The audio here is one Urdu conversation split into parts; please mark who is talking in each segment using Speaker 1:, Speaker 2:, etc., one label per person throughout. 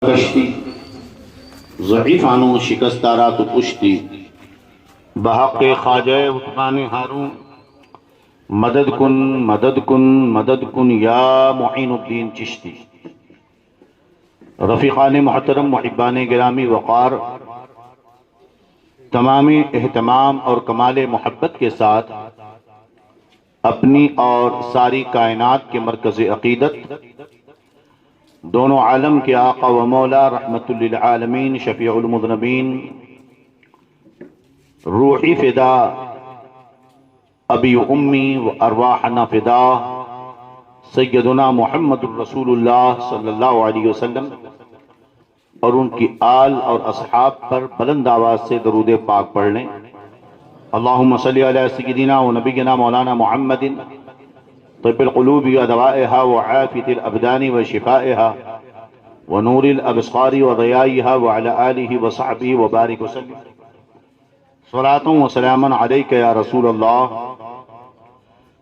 Speaker 1: کشتی ضعیفانو شکستارات و کشتی بحق خواجہ عثمان ہارون مدد کن مدد کن مدد کن یا معین الدین چشتی۔ رفیقان محترم، محبان گرامی وقار، تمام اہتمام اور کمال محبت کے ساتھ اپنی اور ساری کائنات کے مرکز عقیدت، دونوں عالم کے آقا و مولا رحمت للعالمین شفیع المذنبین، روحی فدا ابی و امی و ارواحنا فدا سیدنا محمد الرسول اللہ صلی اللہ علیہ وسلم اور ان کی آل اور اصحاب پر بلند آواز سے درود پاک پڑھ لیں۔ اللہم صلی علی سیدنا و نبینا مولانا محمد طب القلوب ودوائها وعافیة الابدان وشفائها ونور الابصار وضیائها وعلى آلہ وصحبہ وبارک وسلم۔ صلاة و سلام علیک یا رسول اللہ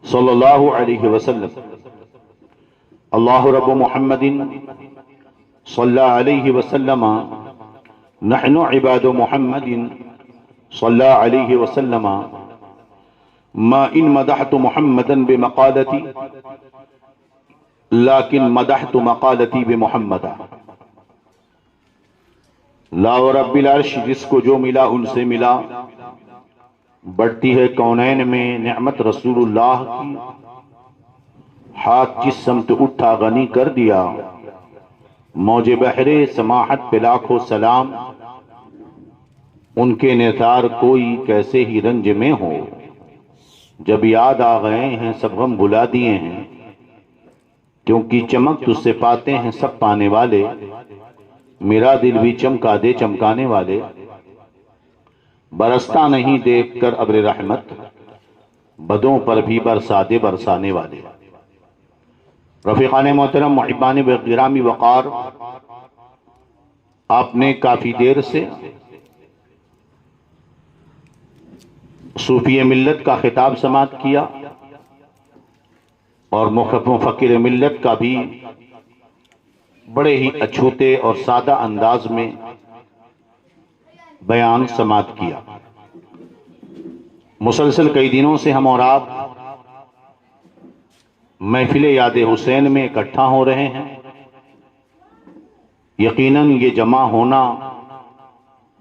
Speaker 1: صلی اللہ علیہ وسلم۔ اللہ رب محمد صلی علیہ وسلم، نحن عباد محمد صلی علیہ وسلم، ما ان مدحت محمدا بمقالتی لیکن مدحت مقالتی بمحمد۔ لا رب العرش، جس کو جو ملا ان سے ملا، بڑھتی ہے کونین میں نعمت رسول اللہ کی، ہاتھ جس سمت اٹھا غنی کر دیا، موج بحر سماحت پہ لاکھوں سلام، ان کے نثار کوئی کیسے ہی رنج میں ہو، جب یاد آ گئے ہیں سب غم بھلا دیے ہیں، کیونکہ چمک تجھ سے پاتے ہیں سب پانے والے، میرا دل بھی چمکا دے چمکانے والے، برستا نہیں دیکھ کر ابر رحمت، بدوں پر بھی برسا دے برسانے والے۔ رفیقان محترم، محبان گرامی وقار، آپ نے کافی دیر سے صوفی ملت کا خطاب سماعت کیا اور مفکر ملت کا بھی بڑے ہی اچھوتے اور سادہ انداز میں بیان سماعت کیا۔ مسلسل کئی دنوں سے ہم اور آپ محفل یاد حسین میں اکٹھا ہو رہے ہیں۔ یقیناً یہ جمع ہونا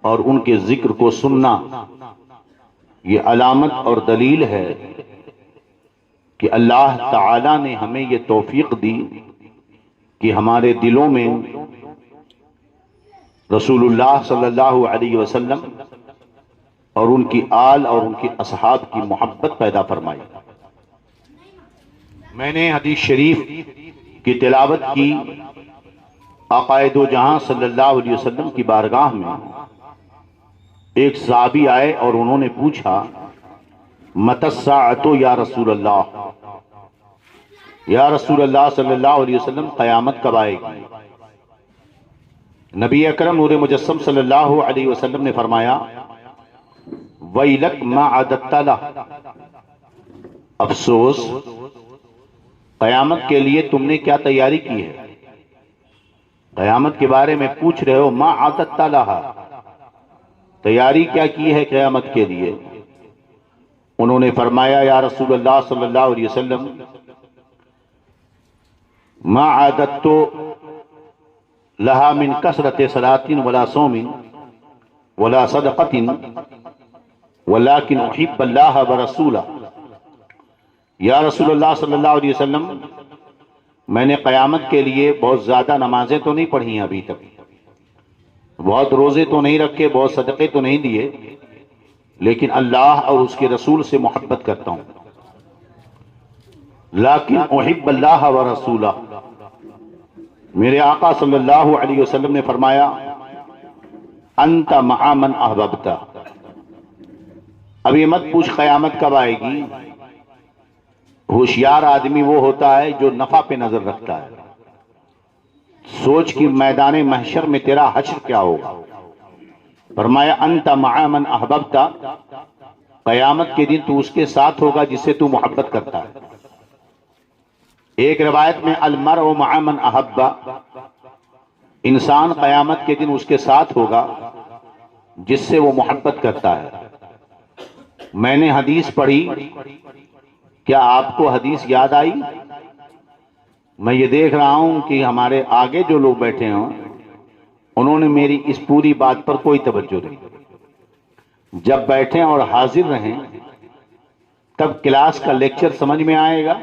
Speaker 1: اور ان کے ذکر کو سننا یہ علامت اور دلیل ہے کہ اللہ تعالی نے ہمیں یہ توفیق دی کہ ہمارے دلوں میں رسول اللہ صلی اللہ علیہ وسلم اور ان کی آل اور ان کی اصحاب کی محبت پیدا فرمائی۔ میں نے حدیث شریف کی تلاوت کی، آقا دو جہاں صلی اللہ علیہ وسلم کی بارگاہ میں ایک صحابی آئے اور انہوں نے پوچھا، متی الساعۃ یا رسول اللہ، یا رسول اللہ صلی اللہ علیہ وسلم قیامت کب آئے گی؟ نبی اکرم نور مجسم صلی اللہ علیہ وسلم نے فرمایا، ویلک ما عددت لہ، افسوس قیامت کے لیے تم نے کیا تیاری کی ہے؟ قیامت کے بارے میں پوچھ رہے ہو، ما عددت لہ، تیاری کیا کی ہے قیامت کے لیے؟ انہوں نے فرمایا، یا رسول اللہ صلی اللہ علیہ وسلم، ما عددت لہا من کثرت صلاۃ ولا صوم ولا صدقۃ ولکن احب اللہ ورسولہ۔ یا رسول اللہ صلی اللہ علیہ وسلم، میں نے قیامت کے لیے بہت زیادہ نمازیں تو نہیں پڑھی ہیں ابھی تک، بہت روزے تو نہیں رکھے، بہت صدقے تو نہیں دیے، لیکن اللہ اور اس کے رسول سے محبت کرتا ہوں۔ لیکن احب اللہ ورسولہ، میرے آقا صلی اللہ علیہ وسلم نے فرمایا، انت مع من احببت۔ اب یہ مت پوچھ قیامت کب آئے گی، ہوشیار آدمی وہ ہوتا ہے جو نفع پہ نظر رکھتا ہے، سوچ کہ میدان محشر میں تیرا حشر کیا ہوگا۔ فرمایا، انت مع من احببت، قیامت کے دن تو اس کے ساتھ ہوگا جس سے تو محبت کرتا ہے۔ ایک روایت میں المرء مع من احب، انسان قیامت کے دن اس کے ساتھ ہوگا جس سے وہ محبت کرتا ہے۔ میں نے حدیث پڑھی، کیا آپ کو حدیث یاد آئی؟ میں یہ دیکھ رہا ہوں کہ ہمارے آگے جو لوگ بیٹھے ہوں انہوں نے میری اس پوری بات پر کوئی توجہ نہیں۔ جب بیٹھیں اور حاضر رہیں تب کلاس کا لیکچر سمجھ میں آئے گا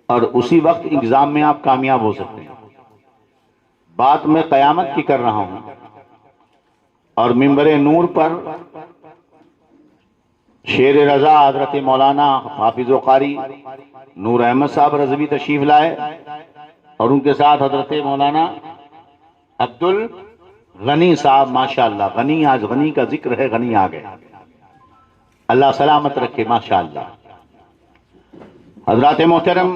Speaker 1: اور اسی وقت ایگزام میں آپ کامیاب ہو سکتے ہیں۔ بات میں قیامت کی کر رہا ہوں اور منبر نور پر شیر رضا حضرت مولانا حافظ و قاری نور احمد صاحب رضوی تشریف لائے اور ان کے ساتھ حضرت مولانا عبد الغنی صاحب، ماشاءاللہ غنی، آج غنی کا ذکر ہے، غنی آ گئے، اللہ سلامت رکھے، ماشاءاللہ۔ حضرات محترم،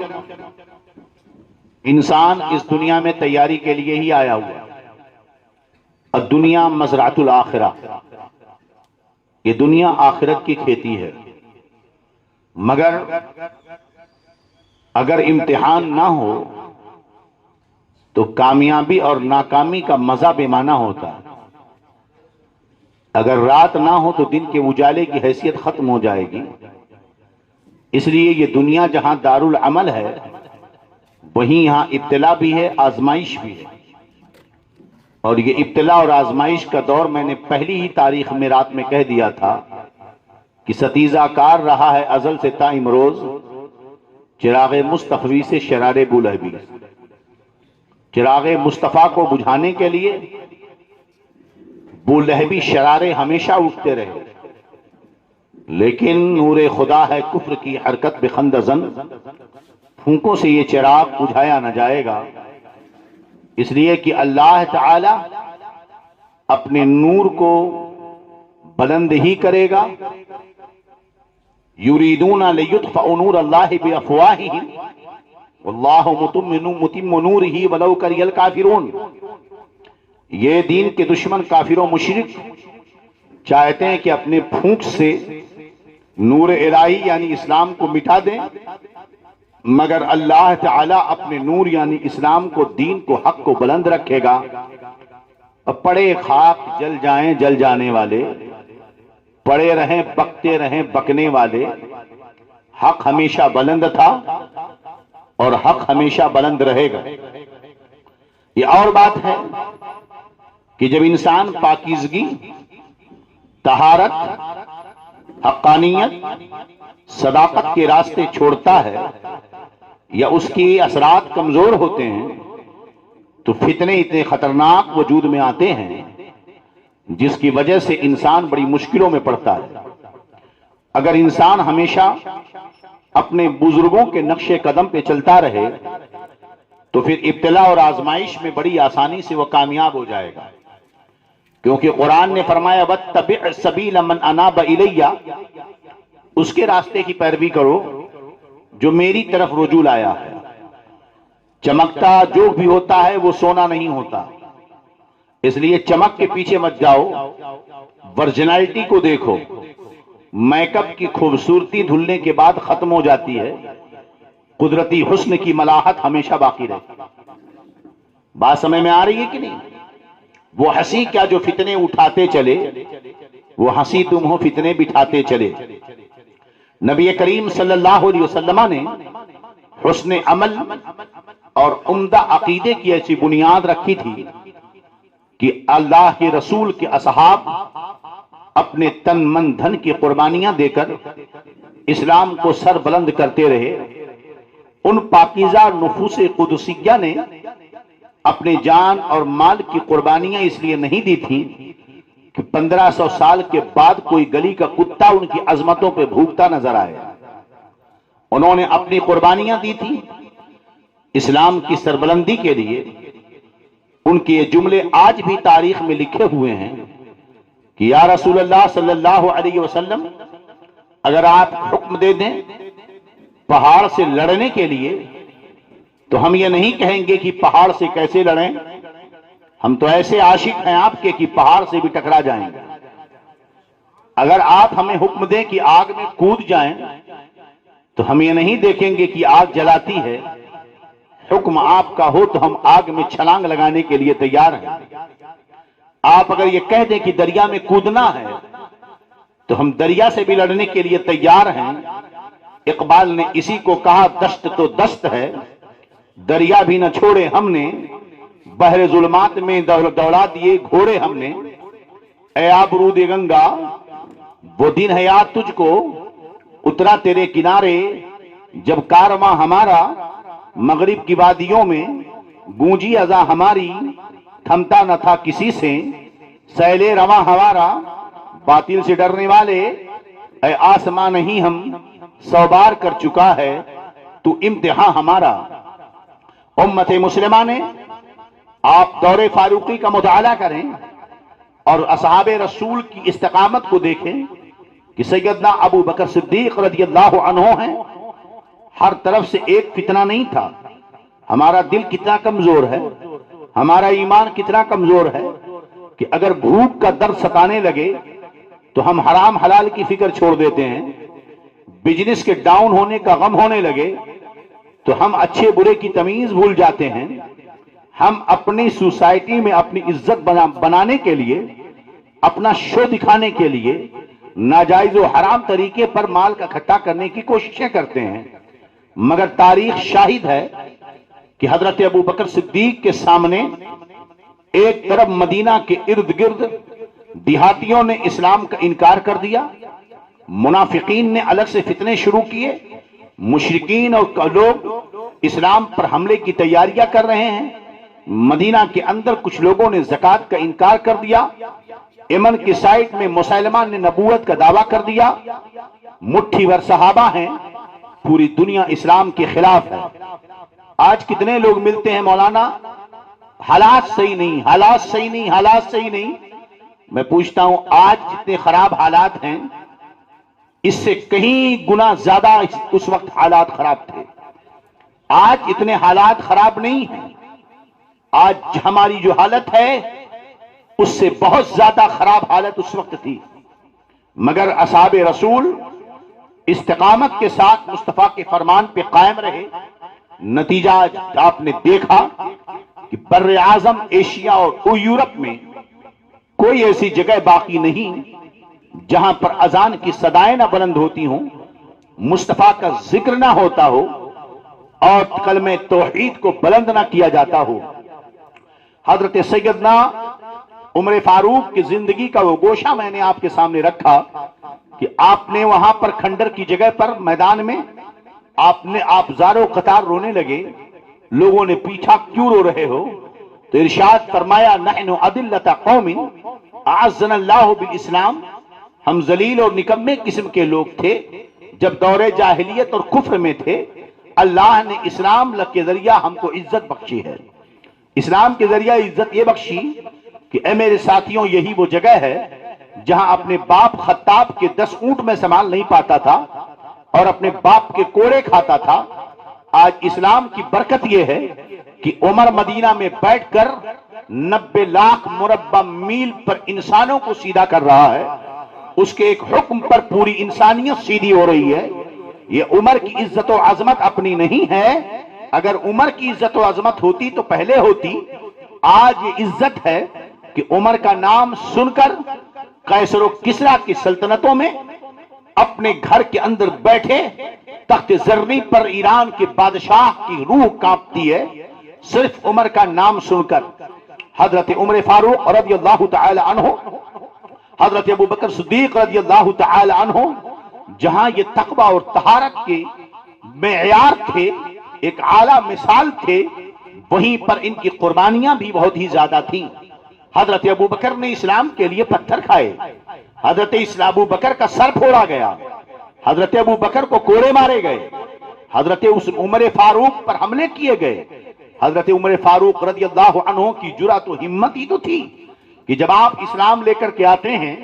Speaker 1: انسان اس دنیا میں تیاری کے لیے ہی آیا ہوا۔ الدنیا مزرعۃ الآخرہ، یہ دنیا آخرت کی کھیتی ہے، مگر اگر امتحان نہ ہو تو کامیابی اور ناکامی کا مزہ بے معنی ہوتا ہے۔ اگر رات نہ ہو تو دن کے اجالے کی حیثیت ختم ہو جائے گی۔ اس لیے یہ دنیا جہاں دار العمل ہے وہیں یہاں ابتلا بھی ہے، آزمائش بھی ہے، اور یہ ابتلا اور آزمائش کا دور میں نے پہلی ہی تاریخ میں رات میں کہہ دیا تھا کہ ستیزہ کار رہا ہے ازل سے تا امروز، چراغ مصطفی سے شرار بولہبی۔ چراغ مصطفیٰ کو بجھانے کے لیے بولہبی شرارے ہمیشہ اٹھتے رہے، لیکن نور خدا ہے کفر کی حرکت بخندزن، پھونکوں سے یہ چراغ بجھایا نہ جائے گا۔ اس لیے کہ اللہ تعالی اپنے نور کو بلند ہی کرے گا۔ یریدون لیطفئوا نور اللہ بافواہہم واللہ متم نورہ ولو کری الکافرون۔ یہ دین کے دشمن کافر و مشرک چاہتے ہیں کہ اپنے پھونک سے نور الہی یعنی اسلام کو مٹا دیں، مگر اللہ تعالی اپنے نور یعنی اسلام کو، دین کو، حق کو بلند رکھے گا۔ پڑے خاک جل جائیں جل جانے والے، پڑے رہیں بکتے رہیں بکنے والے، حق ہمیشہ بلند تھا اور حق ہمیشہ بلند رہے گا۔ یہ اور بات ہے کہ جب انسان پاکیزگی، طہارت، حقانیت، صداقت کے راستے چھوڑتا ہے یا اس کی اثرات کمزور ہوتے ہیں تو فتنے اتنے خطرناک وجود میں آتے ہیں جس کی وجہ سے انسان بڑی مشکلوں میں پڑتا ہے۔ اگر انسان ہمیشہ اپنے بزرگوں کے نقش قدم پہ چلتا رہے تو پھر ابتلا اور آزمائش میں بڑی آسانی سے وہ کامیاب ہو جائے گا، کیونکہ قرآن نے فرمایا وَاتَّبِعْ سَبِيلَ مَنْ أَنَابَ إِلَيَّ، اس کے راستے کی پیروی کرو جو میری طرف رجوع لایا ہے۔ چمکتا جو بھی ہوتا ہے وہ سونا نہیں ہوتا، اس لیے چمک کے پیچھے مت جاؤ، ورجنالٹی کو دیکھو۔ میک اپ کی خوبصورتی دھلنے کے بعد ختم ہو جاتی ہے، قدرتی حسن کی ملاحت ہمیشہ باقی رہتی۔ بات سمجھ میں آ رہی ہے کہ نہیں؟ وہ ہنسی کیا جو فتنے اٹھاتے چلے، وہ ہنسی تم ہو فتنے بٹھاتے چلے۔ نبی کریم صلی اللہ علیہ وسلم نے حسن عمل اور عمدہ عقیدے کی ایسی بنیاد رکھی تھی کہ اللہ کے رسول کے اصحاب اپنے تن من دھن کی قربانیاں دے کر اسلام کو سر بلند کرتے رہے۔ ان پاکیزہ نفوس قدسیہ نے اپنے جان اور مال کی قربانیاں اس لیے نہیں دی تھی کہ 1500 سال کے بعد کوئی گلی کا کتا ان کی عظمتوں پہ بھوکتا نظر آئے۔ انہوں نے اپنی قربانیاں دی تھی اسلام کی سربلندی کے لیے۔ ان کے یہ جملے آج بھی تاریخ میں لکھے ہوئے ہیں کہ یا رسول اللہ صلی اللہ علیہ وسلم، اگر آپ حکم دے دیں پہاڑ سے لڑنے کے لیے تو ہم یہ نہیں کہیں گے کہ پہاڑ سے کیسے لڑیں، ہم تو ایسے عاشق ہیں آپ کے کہ پہاڑ سے بھی ٹکرا جائیں گے۔ اگر آپ ہمیں حکم دیں کہ آگ میں کود جائیں تو ہم یہ نہیں دیکھیں گے کہ آگ جلاتی ہے، حکم آپ کا ہو تو ہم آگ میں چھلانگ لگانے کے لیے تیار ہیں۔ آپ اگر یہ کہہ دیں کہ دریا میں کودنا ہے تو ہم دریا سے بھی لڑنے کے لیے تیار ہیں۔ اقبال نے اسی کو کہا دشت تو دست ہے، دریا بھی نہ چھوڑے ہم نے، بحر ظلمات میں دوڑا دیے گھوڑے ہم نے۔ اے آبرود گنگا وہ دن ہے یاد تجھ کو، اترا تیرے کنارے جب کارواں ہمارا مغرب کی وادیوں میں، گونجی اذاں ہماری تھمتا نہ تھا کسی سے، سیلے رواں ہمارا باطل سے ڈرنے والے۔ اے آسمان نہیں ہم سو بار کر چکا ہے تو امتحان ہمارا۔ امت مسلمہ نے آپ دور فاروقی کا مطالعہ کریں اور اصحاب رسول کی استقامت کو دیکھیں کہ سیدنا ابو بکر صدیق رضی اللہ عنہ ہیں۔ ہر طرف سے ایک فتنہ نہیں تھا۔ ہمارا دل کتنا کمزور ہے، ہمارا ایمان کتنا کمزور ہے کہ اگر بھوک کا درد ستانے لگے تو ہم حرام حلال کی فکر چھوڑ دیتے ہیں، بزنس کے ڈاؤن ہونے کا غم ہونے لگے تو ہم اچھے برے کی تمیز بھول جاتے ہیں۔ ہم اپنی سوسائٹی میں اپنی عزت بنانے کے لیے، اپنا شو دکھانے کے لیے ناجائز و حرام طریقے پر مال کا اکٹھا کرنے کی کوششیں کرتے ہیں، مگر تاریخ شاہد ہے کہ حضرت ابو بکر صدیق کے سامنے ایک طرف مدینہ کے ارد گرد دیہاتیوں نے اسلام کا انکار کر دیا، منافقین نے الگ سے فتنے شروع کیے، مشرکین اور لوگ اسلام پر حملے کی تیاریاں کر رہے ہیں، مدینہ کے اندر کچھ لوگوں نے زکوٰۃ کا انکار کر دیا، یمن کی سائٹ میں مسلمہ نے نبوت کا دعویٰ کر دیا، مٹھی بھر صحابہ ہیں، پوری دنیا اسلام کے خلاف ہے۔ آج کتنے لوگ ملتے ہیں مولانا حالات صحیح نہیں، حالات صحیح نہیں، حالات صحیح نہیں۔ میں پوچھتا ہوں آج جتنے خراب حالات ہیں اس سے کہیں گنا زیادہ اس وقت حالات خراب تھے۔ آج اتنے حالات خراب نہیں ہیں، آج ہماری جو حالت ہے اس سے بہت زیادہ خراب حالت اس وقت تھی، مگر اصحاب رسول استقامت کے ساتھ مصطفیٰ کے فرمان پہ قائم رہے۔ نتیجہ آپ نے دیکھا کہ بر اعظم ایشیا اور یورپ میں کوئی ایسی جگہ باقی نہیں جہاں پر اذان کی صدائیں نہ بلند ہوتی ہوں، مصطفیٰ کا ذکر نہ ہوتا ہو اور کلمہ توحید کو بلند نہ کیا جاتا ہو۔ حضرت سیدنا عمر فاروق کی زندگی کا وہ گوشہ میں نے آپ کے سامنے رکھا کہ آپ نے وہاں پر کھنڈر کی جگہ پر میدان میں آپ زارو قطار رونے لگے، لوگوں نے پوچھا کیوں رو رہے ہو؟ تو ارشاد فرمایا نحن اذلۃ قوم اعزنا اللہ بالاسلام، ہم ذلیل اور نکمے قسم کے لوگ تھے جب دور جاہلیت اور کفر میں تھے، اللہ نے اسلام کے ذریعہ ہم کو عزت بخشی ہے۔ اسلام کے ذریعہ عزت یہ بخشی کہ اے میرے ساتھیوں یہی وہ جگہ ہے جہاں اپنے باپ خطاب کے 10 اونٹ میں سنبھال نہیں پاتا تھا اور اپنے باپ کے کوڑے کھاتا تھا۔ آج اسلام کی برکت یہ ہے کہ عمر مدینہ میں بیٹھ کر 90 لاکھ مربع میل پر انسانوں کو سیدھا کر رہا ہے، اس کے ایک حکم پر پوری انسانیت سیدھی ہو رہی ہے۔ یہ عمر کی عزت و عظمت اپنی نہیں ہے، اگر عمر کی عزت و عظمت ہوتی تو پہلے ہوتی۔ آج یہ عزت ہے کہ عمر کا نام سن کر قیصر و کسریٰ کی سلطنتوں میں اپنے گھر کے اندر بیٹھے تخت زرنی پر ایران کے بادشاہ کی روح کانپتی ہے صرف عمر کا نام سن کر۔ حضرت عمر فاروق رضی اللہ تعالی عنہ، حضرت ابو بکر صدیق رضی اللہ تعالی عنہ جہاں یہ تقوی اور طہارت کے معیار تھے، ایک اعلیٰ مثال تھے، وہیں پر ان کی قربانیاں بھی بہت ہی زیادہ تھیں۔ حضرت ابو بکر نے اسلام کے لیے پتھر کھائے، حضرت ابو بکر کا سر پھوڑا گیا، حضرت ابو بکر کو کوڑے مارے گئے، حضرت عمر فاروق پر حملے کیے گئے۔ حضرت عمر فاروق رضی اللہ عنہ کی جرأت و ہمت ہی تو تھی کہ جب آپ اسلام لے کر کے آتے ہیں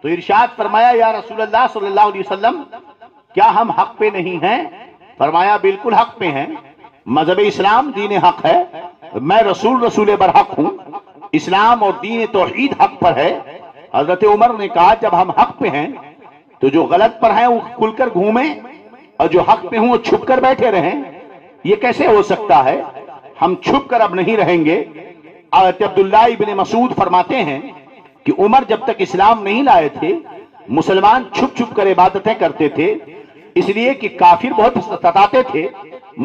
Speaker 1: تو ارشاد فرمایا یا رسول اللہ صلی اللہ علیہ وسلم کیا ہم حق پہ نہیں ہیں؟ فرمایا بالکل حق پہ ہیں، مذہب اسلام دین حق ہے، میں رسول برحق ہوں، اسلام اور دین توحید حق پر ہے۔ حضرت عمر نے کہا جب ہم حق پہ ہیں تو جو غلط پر ہیں وہ کھل کر گھومیں اور جو حق پہ ہوں وہ چھپ کر بیٹھے رہیں۔ یہ کیسے ہو سکتا ہے؟ ہم چھپ کر اب نہیں رہیں گے۔ حضرت عبداللہ ابن مسعود فرماتے ہیں کہ عمر جب تک اسلام نہیں لائے تھے مسلمان چھپ چھپ کر عبادتیں کرتے تھے، اس لیے کہ کافر بہت ستاتے تھے۔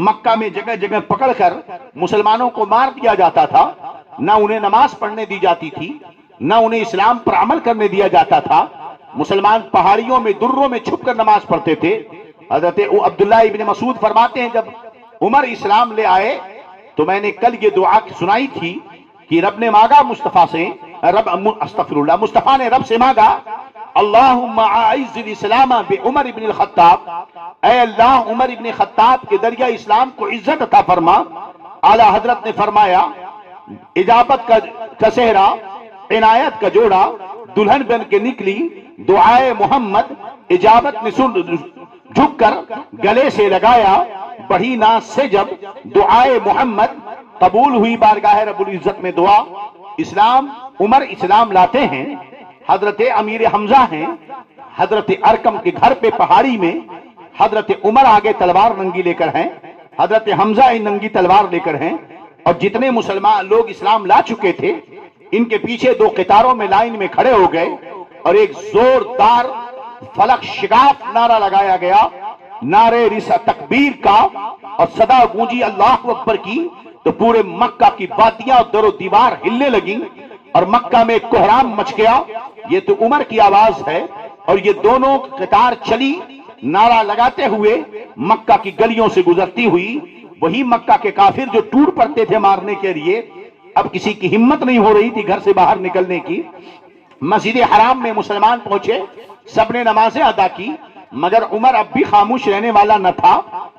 Speaker 1: مکہ میں جگہ جگہ پکڑ کر مسلمانوں کو مار دیا جاتا تھا، نہ انہیں نماز پڑھنے دی جاتی تھی، نہ انہیں اسلام پر عمل کرنے دیا جاتا تھا۔ مسلمان پہاڑیوں میں دروں میں چھپ کر نماز پڑھتے تھے۔ حضرت عبداللہ ابن مسعود فرماتے ہیں جب عمر اسلام لے آئے تو میں نے کل یہ دعا سنائی تھی کہ رب نے مانگا مصطفیٰ سے، مصطفیٰ نے رب سے مانگا، اللہم اعز الاسلام بعمر ابن الخطاب، اے اللہ عمر ابن خطاب کے ذریعہ اسلام کو عزت عطا فرما۔ اعلیٰ حضرت نے فرمایا اجابت کا صحرا، عنایت کا جوڑا دلہن بن کے نکلی، دعائے محمد اجابت نے سن جھک کر گلے سے لگایا، بڑھی ناز سے جب دعائے محمد قبول ہوئی بارگاہ رب العزت میں دعا۔ اسلام عمر اسلام لاتے ہیں، حضرت امیر حمزہ ہیں، حضرت ارکم کے گھر پہ پہاڑی میں حضرت عمر آگے تلوار ننگی لے کر ہیں، حضرت حمزہ ننگی تلوار لے کر ہیں، اور جتنے مسلمان لوگ اسلام لا چکے تھے ان کے پیچھے دو قطاروں میں لائن میں کھڑے ہو گئے اور ایک زوردار فلک شگاف نعرہ لگایا گیا، نعرے تکبیر کا، اور صدا گونجی اللہ اکبر کی، تو پورے مکہ کی وادیاں در و دیوار ہلنے لگیں اور مکہ میں کوہرام مچ گیا۔ یہ تو عمر کی آواز ہے، اور یہ دونوں قطار چلی نعرہ لگاتے ہوئے مکہ کی گلیوں سے گزرتی ہوئی۔ وہی مکہ کے کافر جو ٹوٹ پڑتے تھے مارنے کے لیے، اب کسی کی ہمت نہیں ہو رہی تھی گھر سے باہر نکلنے کی۔ مسجد حرام میں مسلمان پہنچے، سب نے نمازیں ادا کی، مگر عمر اب بھی خاموش رہنے والا نہ تھا۔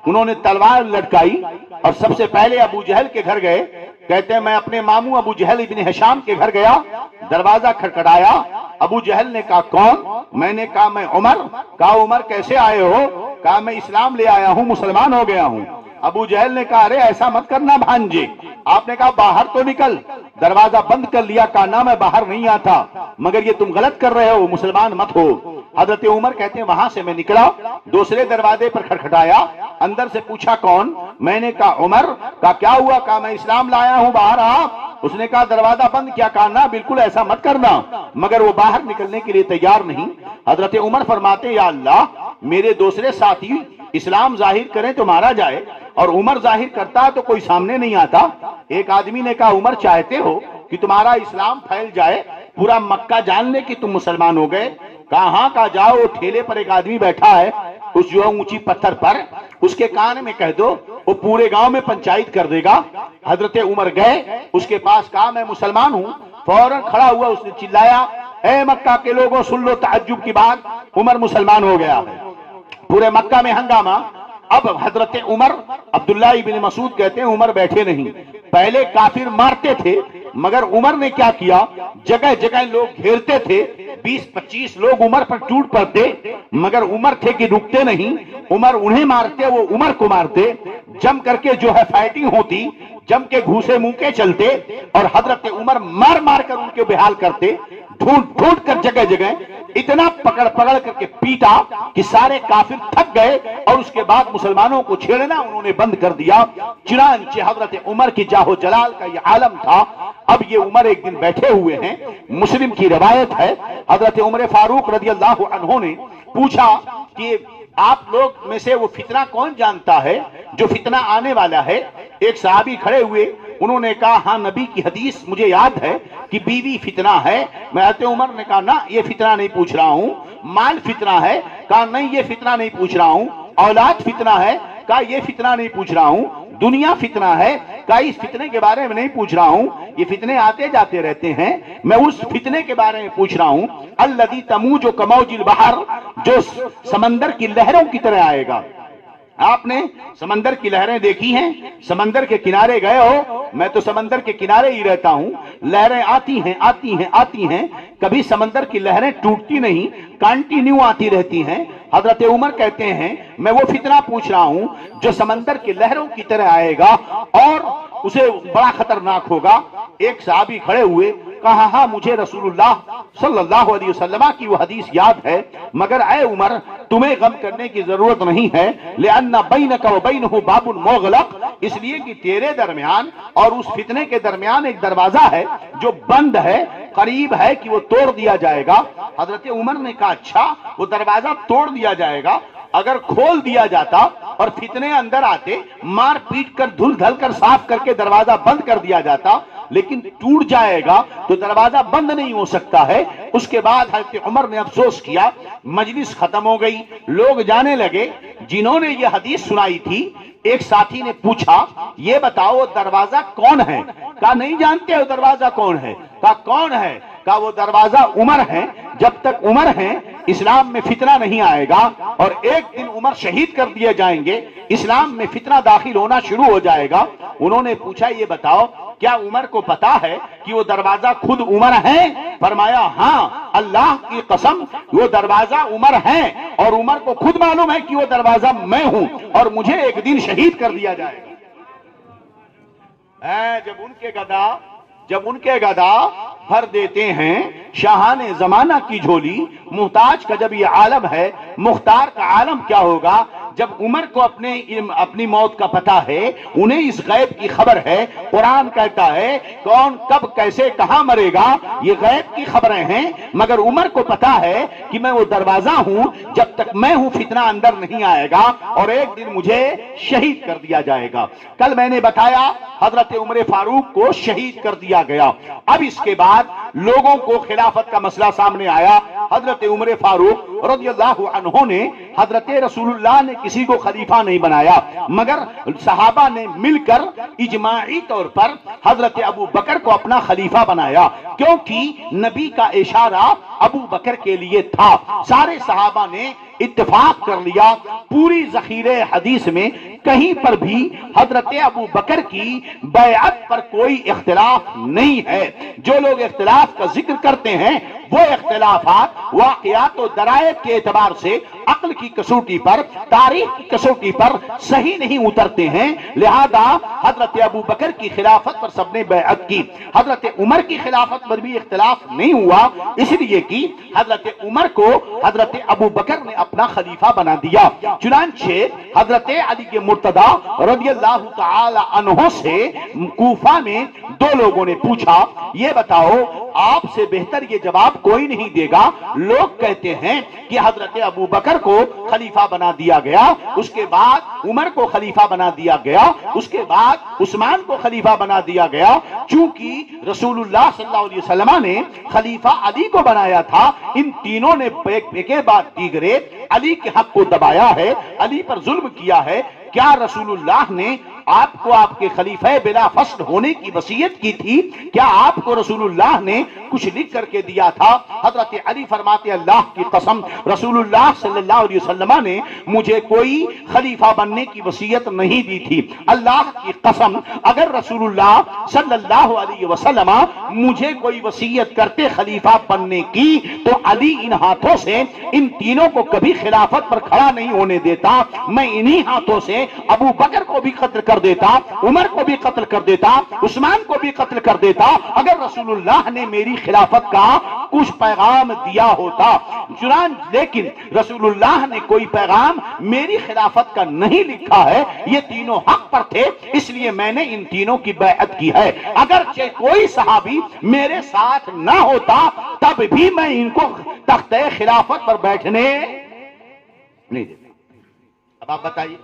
Speaker 1: انہوں نے تلوار لٹکائی اور سب سے پہلے ابو جہل کے گھر گئے۔ کہتے ہیں میں اپنے ماموں ابو جہل ابن ہشام کے گھر گیا، دروازہ کھٹکھٹایا، ابو جہل نے کہا کون؟ میں نے کہا میں عمر۔ کہا عمر کیسے آئے ہو؟ کہا میں اسلام لے آیا ہوں، مسلمان ہو گیا ہوں۔ ابو جہل نے کہا ارے ایسا مت کرنا بھانجے۔ آپ نے کہا باہر تو نکل، دروازہ بند کر لیا، کہا نہ میں باہر نہیں آتا، مگر یہ تم غلط کر رہے ہو، مسلمان مت ہو۔ حضرت عمر کہتے ہیں وہاں سے میں نکلا، دوسرے دروازے پر کھٹکھٹایا، اندر سے پوچھا کون؟ میں نے کہا عمر۔ کہا کیا ہوا؟ کہا میں اسلام لایا ہوں، باہر آ۔ اس نے کہا دروازہ بند کیا؟ کہا نہ بالکل ایسا مت کرنا، مگر وہ باہر نکلنے کے لیے تیار نہیں۔ حضرت عمر فرماتے یا اللہ میرے دوسرے ساتھی اسلام ظاہر کریں تو مارا جائے، اور عمر ظاہر کرتا تو کوئی سامنے نہیں آتا۔ ایک آدمی نے کہا عمر چاہتے ہو کہ تمہارا اسلام پھیل جائے، پورا مکہ جان لے کہ تم مسلمان ہو گئے؟ کہا ہاں۔ کہا جاؤ ٹھیلے پر ایک آدمی بیٹھا ہے اس جو اونچی پتھر پر، اس کے کان میں کہہ دو، وہ پورے گاؤں میں پنچایت کر دے گا۔ حضرت عمر گئے اس کے پاس، کہا میں مسلمان ہوں۔ فوراً کھڑا ہوا، اس نے چلایا اے مکہ کے لوگوں سن لو تعجب کی بات، عمر مسلمان ہو گیا ہے۔ پورے مکہ میں ہنگامہ۔ اب حضرت عمر، عبداللہ ابن مسعود کہتے ہیں عمر بیٹھے نہیں، پہلے کافر مارتے تھے، مگر عمر نے کیا کیا، جگہ جگہ لوگ گھیرتے تھے، 20-25 لوگ عمر پر ٹوٹ پڑتے، مگر عمر تھے کہ رکتے نہیں، عمر انہیں مارتے، وہ عمر کو مارتے، جم کر کے جو ہے فائٹنگ ہوتی، جم کے گھوسے منہ کے چلتے، اور حضرت عمر مار مار کر ان کے بحال کرتے، ڈھونڈ ڈھونڈ کر جگہ جگہ اتنا پکڑ پکڑ کر کے پیٹا کہ سارے کافر تھک گئے، اور اس کے بعد مسلمانوں کو چھیڑنا انہوں نے بند کر دیا۔ چنانچہ حضرت عمر کی جاہ و جلال کا یہ عالم تھا۔ اب یہ عمر ایک دن بیٹھے ہوئے ہیں، مسلم کی روایت ہے، حضرت عمر فاروق رضی اللہ عنہ نے پوچھا کہ آپ لوگ میں سے وہ فتنہ کون جانتا ہے جو فتنہ آنے والا ہے؟ ایک صحابی کھڑے ہوئے، انہوں نے کہا ہاں نبی کی حدیث مجھے یاد ہے کہ بیوی فتنہ ہے۔ میں حضرت عمر نے کہا نہ یہ فتنہ نہیں پوچھ رہا ہوں، مال فتنہ ہے؟ کہا نہیں یہ فتنہ نہیں پوچھ رہا ہوں۔ اولاد فتنہ ہے؟ کہا یہ فتنہ نہیں پوچھ رہا ہوں۔ دنیا فتنہ ہے؟ کہا اس فتنے کے بارے میں نہیں پوچھ رہا ہوں، یہ فتنے آتے جاتے رہتے ہیں، میں اس فتنے کے بارے میں پوچھ رہا ہوں الذی تموج کموج البحر، جو سمندر کی لہروں کی طرح آئے گا۔ آپ نے سمندر کی لہریں دیکھی ہیں؟ سمندر کے کنارے گئے ہو؟ میں تو سمندر کے کنارے ہی رہتا ہوں، لہریں آتی ہیں آتی ہیں آتی ہیں، کبھی سمندر کی لہریں ٹوٹتی نہیں، کنٹینیو آتی رہتی ہیں۔ حضرت عمر کہتے ہیں میں وہ فتنہ پوچھ رہا ہوں جو سمندر کی لہروں کی طرح آئے گا اور اسے بڑا خطرناک ہوگا۔ ایک صحابی کھڑے ہوئے، کہا ہاں مجھے رسول اللہ صلی اللہ علیہ وسلم کی وہ حدیث یاد ہے، مگر اے عمر تمہیں غم کرنے کی ضرورت نہیں ہے، لأن بینک و بینہ باب مغلق، اس لیے کہ تیرے درمیان اور اس فتنے کے درمیان ایک دروازہ ہے جو بند ہے، قریب ہے کہ وہ توڑ دیا جائے گا۔ حضرت عمر نے کہا اچھا وہ دروازہ توڑ دیا جائے گا، اگر کھول دیا جاتا اور فتنے اندر آتے، مار پیٹ کر دھل دھل کر صاف کر کے دروازہ بند کر دیا جاتا، لیکن ٹوٹ جائے گا تو دروازہ بند نہیں ہو سکتا ہے۔ اس کے بعد حضرت عمر نے افسوس کیا، مجلس ختم ہو گئی، لوگ جانے لگے۔ جنہوں نے یہ حدیث سنائی تھی ایک ساتھی نے پوچھا یہ بتاؤ وہ دروازہ کون ہے؟ کہا نہیں جانتے وہ دروازہ کون ہے؟ کہا کون ہے؟ کہا وہ دروازہ عمر ہے، جب تک عمر ہیں اسلام میں فتنہ نہیں آئے گا، اور ایک دن عمر شہید کر دیے جائیں گے، اسلام میں فتنہ داخل ہونا شروع ہو جائے گا۔ انہوں نے پوچھا یہ بتاؤ کیا عمر کو پتا ہے کہ وہ دروازہ خود عمر ہے؟ فرمایا ہاں اللہ کی قسم وہ دروازہ عمر ہے، اور عمر کو خود معلوم ہے کہ وہ دروازہ میں ہوں اور مجھے ایک دن شہید کر دیا جائے گا۔ جب ان کے گدا بھر دیتے ہیں شاہان زمانہ کی جھولی، محتاج کا جب یہ عالم ہے، مختار کا عالم کیا ہوگا؟ جب عمر کو اپنی موت کا پتہ ہے، انہیں اس غیب کی خبر ہے، قرآن کہتا ہے کون کب کیسے کہاں مرے گا یہ غیب کی خبریں ہیں، مگر عمر کو پتہ ہے کہ میں وہ دروازہ ہوں، جب تک میں ہوں فتنہ اندر نہیں آئے گا اور ایک دن مجھے شہید کر دیا جائے گا۔ کل میں نے بتایا حضرت عمر فاروق کو شہید کر دیا گیا۔ اب اس کے بعد لوگوں کو خلافت کا مسئلہ سامنے آیا۔ حضرت عمر فاروق رضی اللہ عنہ نے، حضرت رسول اللہ نے کسی کو خلیفہ نہیں بنایا، مگر صحابہ نے مل کر اجماعی طور پر حضرت ابو بکر کو اپنا خلیفہ بنایا، کیونکہ نبی کا اشارہ ابو بکر کے لیے تھا۔ سارے صحابہ نے اتفاق کر لیا، پوری ذخیرے حدیث میں کہیں پر بھی حضرت ابو بکر کی بیعت پر کوئی اختلاف نہیں ہے۔ جو لوگ اختلاف کا ذکر کرتے ہیں وہ اختلافات واقعات و درائب کے اعتبار سے عقل کی کسوٹی پر، تاریخ کی کسوٹی پر صحیح نہیں اترتے ہیں، لہذا حضرت ابو بکر کی خلافت پر سب نے بیعت کی۔ حضرت عمر کی خلافت پر بھی اختلاف نہیں ہوا، اس لیے کہ حضرت عمر کو حضرت ابو بکر نے اپنا خلیفہ بنا دیا۔ چنانچہ حضرت علی مرتضی رضی اللہ تعالی عنہ سے کوفہ میں دو لوگوں نے پوچھا یہ بتاؤ آپ سے بہتر یہ جواب کوئی نہیں دے گا، لوگ کہتے ہیں کہ حضرت ابو بکر کو خلیفہ بنا دیا گیا، اس کے بعد عمر کو خلیفہ بنا دیا گیا، اس کے بعد عثمان کو خلیفہ بنا دیا گیا۔ چونکہ رسول اللہ صلی اللہ علیہ وسلم نے خلیفہ علی کو بنایا تھا، ان تینوں نے ایک بعد دیگرے علی کے حق کو دبایا ہے، علی پر ظلم کیا ہے۔ کیا رسول اللہ نے آپ کو آپ کے خلیفہ بلا فصل ہونے کی وصیت کی تھی؟ کیا آپ کو رسول اللہ نے کچھ لکھ کر کے دیا تھا؟ حضرت علی فرماتے اللہ کی قسم رسول اللہ صلی اللہ علیہ وسلم نے مجھے کوئی خلیفہ بننے کی وصیت نہیں دی تھی۔ اللہ کی قسم اگر رسول اللہ صلی اللہ علیہ وسلم مجھے کوئی وصیت کرتے خلیفہ بننے کی تو علی ان ہاتھوں سے ان تینوں کو کبھی خلافت پر کھڑا نہیں ہونے دیتا، میں انہی ہاتھوں سے ابو بکر کو بھی قتل کر دیتا، عمر کو بھی قتل کر دیتا، عثمان کو بھی قتل کر دیتا، اگر رسول اللہ نے میری خلافت کا کچھ پیغام دیا ہوتا۔ لیکن رسول اللہ نے کوئی پیغام میری خلافت کا نہیں لکھا ہے، یہ تینوں حق پر تھے اس لیے میں نے ان تینوں کی بیعت کی ہے۔ اگرچہ کوئی صحابی میرے ساتھ نہ ہوتا تب بھی میں ان کو تخت خلافت پر بیٹھنے نہیں دیتا۔ اب آپ بتائیے،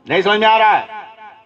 Speaker 1: نہیں سمجھ میں آ رہا ہے؟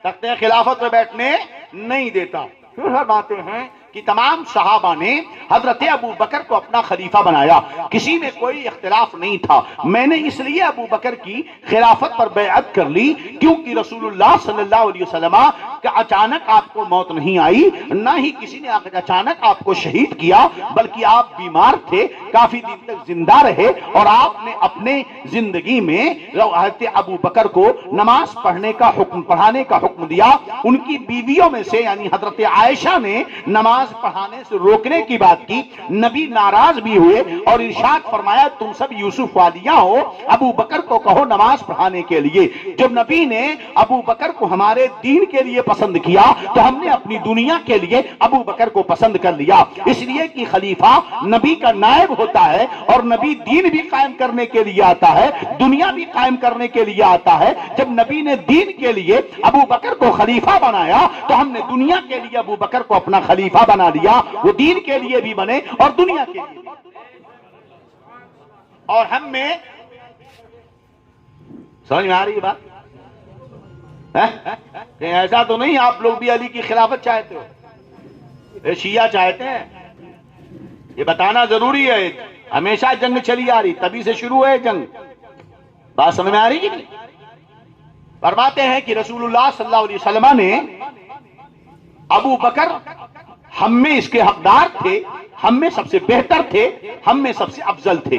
Speaker 1: تخت خلافت پہ بیٹھنے نہیں دیتا۔ پھر فرماتے ہیں کہ تمام صحابہ نے حضرت ابو بکر کو اپنا خلیفہ بنایا، کسی میں کوئی اختلاف نہیں تھا۔ میں نے اس لیے ابو بکر کی خلافت پر بیعت کر لی کیونکہ رسول اللہ صلی اللہ علیہ وسلم کہ اچانک آپ کو موت نہیں آئی، نہ ہی کسی نے اچانک آپ کو شہید کیا، بلکہ آپ بیمار تھے، کافی دن تک زندہ رہے، اور آپ نے اپنے زندگی میں حضرت ابو بکر کو نماز پڑھنے کا حکم، پڑھانے کا حکم دیا۔ ان کی بیویوں میں سے یعنی حضرت عائشہ نے نماز پڑھانے سے روکنے کی بات کی، نبی ناراض بھی ہوئے اور ارشاد فرمایا تم سب یوسف والیاں ہو، ابو بکر کو کہو نماز پڑھانے کے لیے۔ جب نبی نے ابو بکر کو ہمارے دین کے لیے پسند کیا تو ہم نے اپنی دنیا کے لیے ابو بکر کو پسند کر لیا، اس لیے کہ خلیفہ نبی کا نائب ہوتا ہے اور نبی دین بھی قائم کرنے کے لیے آتا ہے، دنیا بھی قائم کرنے کے لیے آتا ہے۔ جب نبی نے دین کے لیے ابو بکر کو خلیفہ بنایا تو ہم نے دنیا کے لیے ابو بکر کو اپنا خلیفہ بنا لیا، وہ دین کے لیے بھی بنے اور دنیا کے لیے بھی۔ اور ہم میں سمجھ میں آ رہی ہے بات؟ کہیں ایسا تو نہیں آپ لوگ بھی علی کی خلافت چاہتے ہو؟ شیعہ چاہتے ہیں؟ یہ بتانا ضروری ہے، ہمیشہ جنگ چلی آ رہی، تبھی سے شروع ہے جنگ۔ بات سمجھ میں آ رہی کہ نہیں؟ فرماتے ہیں کہ رسول اللہ صلی اللہ علیہ وسلم نے ابو بکر ہم میں اس کے حقدار تھے، ہم میں سب سے بہتر تھے، ہم میں سب سے افضل تھے۔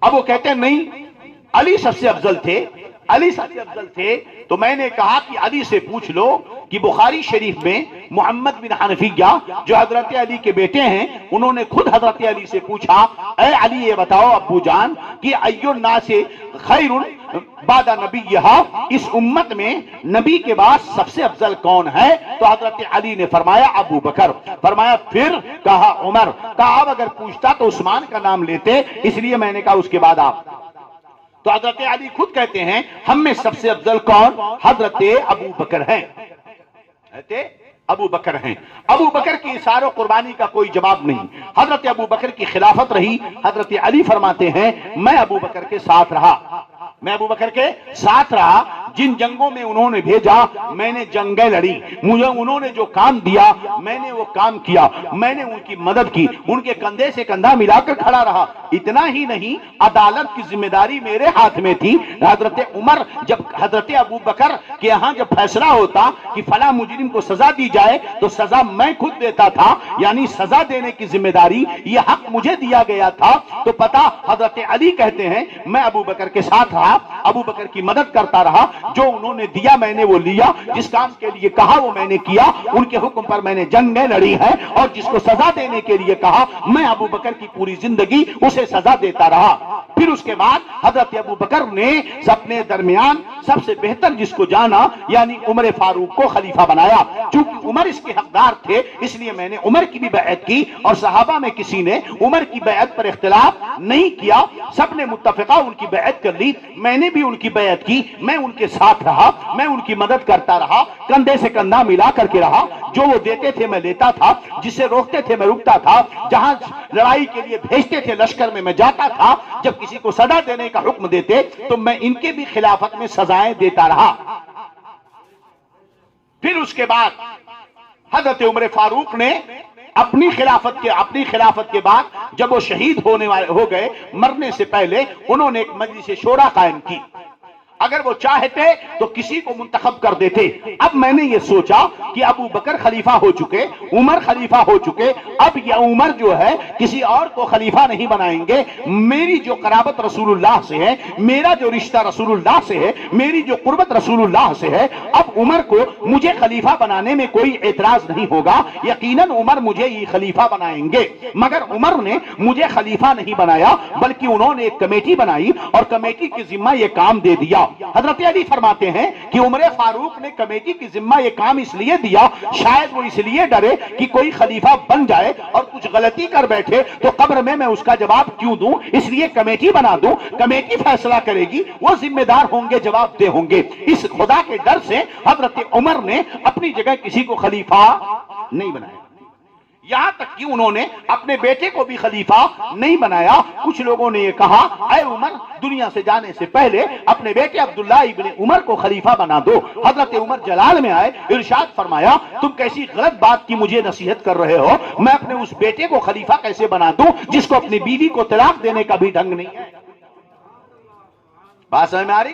Speaker 1: اب وہ کہتے ہیں نہیں، علی سب سے افضل تھے، علی سب سے افضل تھے۔ تو میں نے کہا کہ علی سے پوچھ لو کہ بخاری شریف میں محمد بن حنفیہ جو حضرت علی کے بیٹے ہیں، انہوں نے خود حضرت علی سے پوچھا، اے علی یہ بتاؤ ابو جان کہ ایو الناس خیر بعد نبیہا، اس امت میں نبی کے بعد سب سے افضل کون ہے؟ تو حضرت علی نے فرمایا ابو بکر۔ فرمایا پھر؟ کہا عمر۔ کہا اب اگر پوچھتا تو عثمان کا نام لیتے، اس لیے میں نے کہا اس کے بعد آپ۔ تو حضرت علی خود کہتے ہیں ہم میں سب سے افضل کون؟ حضرت ابو بکر ہیں، ابو بکر ہیں۔ ابو بکر کی اثار و قربانی کا کوئی جواب نہیں۔ حضرت ابو بکر کی خلافت رہی۔ حضرت علی فرماتے ہیں میں ابو بکر کے ساتھ رہا، میں ابو بکر کے ساتھ رہا، جن جنگوں میں انہوں نے بھیجا میں نے جنگیں لڑی، مجھے انہوں نے جو کام دیا میں نے وہ کام کیا، میں نے ان کی مدد کی، ان کے کندھے سے کندھا ملا کر کھڑا رہا۔ اتنا ہی نہیں، عدالت کی ذمہ داری میرے ہاتھ میں تھی۔ حضرت عمر جب حضرت ابو بکر کے ہاں جب فیصلہ ہوتا کہ فلاں مجرم کو سزا دی جائے تو سزا میں خود دیتا تھا، یعنی سزا دینے کی ذمہ داری یہ حق مجھے دیا گیا تھا۔ تو پتہ حضرت علی کہتے ہیں میں ابو بکر کے ساتھ رہا، ابو بکر کی مدد کرتا رہا، جو انہوں نے دیا میں نے وہ لیا، جس کام کے لیے کہا وہ میں نے کیا، ان کے حکم پر میں نے جنگیں لڑی ہیں، اور جس کو سزا دینے کے لیے کہا میں ابو بکر کی پوری زندگی اسے سزا دیتا رہا۔ پھر اس کے بعد حضرت ابو بکر نے اپنے درمیان سب سے بہتر جس کو جانا یعنی عمر فاروق کو خلیفہ بنایا۔ چونکہ عمر اس کے حقدار تھے اس لیے میں نے عمر کی بھی بیعت کی، اور صحابہ میں کسی نے عمر کی بیعت پر اختلاف نہیں کیا، سب نے متفقہ ان کی بیعت کر لی۔ میں نے بھی ان کی بیعت کی، میں ان کے ساتھ رہا، میں ان کی مدد کرتا رہا، کندھے سے کندھا ملا کر کے رہا، جو وہ دیتے تھے میں لیتا تھا، جسے روکتے تھے میں رکتا تھا، جہاں لڑائی کے لیے بھیجتے تھے لشکر میں جاتا تھا، جب کسی کو سزا دینے کا حکم دیتے تو میں ان کے بھی خلافت میں سزائیں دیتا رہا۔ پھر اس کے بعد حضرت عمر فاروق نے اپنی خلافت کے بعد جب وہ شہید ہونے والے ہو گئے، مرنے سے پہلے انہوں نے ایک مجلس شورا قائم کی۔ اگر وہ چاہتے تو کسی کو منتخب کر دیتے۔ اب میں نے یہ سوچا کہ ابو بکر خلیفہ ہو چکے، عمر خلیفہ ہو چکے، اب یہ عمر جو ہے کسی اور کو خلیفہ نہیں بنائیں گے۔ میری جو قرابت رسول اللہ سے ہے، میرا جو رشتہ رسول اللہ سے ہے، میری جو قربت رسول اللہ سے ہے، اب عمر کو مجھے خلیفہ بنانے میں کوئی اعتراض نہیں ہوگا، یقیناً عمر مجھے یہ خلیفہ بنائیں گے۔ مگر عمر نے مجھے خلیفہ نہیں بنایا، بلکہ انہوں نے ایک کمیٹی بنائی اور کمیٹی کے ذمہ یہ کام دے دیا۔ حضرت علی فرماتے ہیں کہ عمر فاروق نے کمیٹی کی ذمہ یہ کام اس لیے دیا، شاید وہ اس لیے ڈرے کہ کوئی خلیفہ بن جائے اور کچھ غلطی کر بیٹھے تو قبر میں اس کا جواب کیوں دوں، اس لیے کمیٹی بنا دوں، کمیٹی فیصلہ کرے گی، وہ ذمہ دار ہوں گے، جواب دہ ہوں گے۔ اس خدا کے ڈر سے حضرت عمر نے اپنی جگہ کسی کو خلیفہ نہیں بنایا، یہاں تک کہ انہوں نے اپنے بیٹے کو بھی خلیفہ نہیں بنایا۔ کچھ لوگوں نے یہ کہا اے عمر دنیا سے جانے سے پہلے اپنے بیٹے عبداللہ ابن عمر کو خلیفہ بنا دو۔ حضرت عمر جلال میں آئے، ارشاد فرمایا تم کیسی غلط بات کی مجھے نصیحت کر رہے ہو، میں اپنے اس بیٹے کو خلیفہ کیسے بنا دوں جس کو اپنی بیوی کو طلاق دینے کا بھی ڈھنگ نہیں ہے۔ بات سمجھ میں آ رہی؟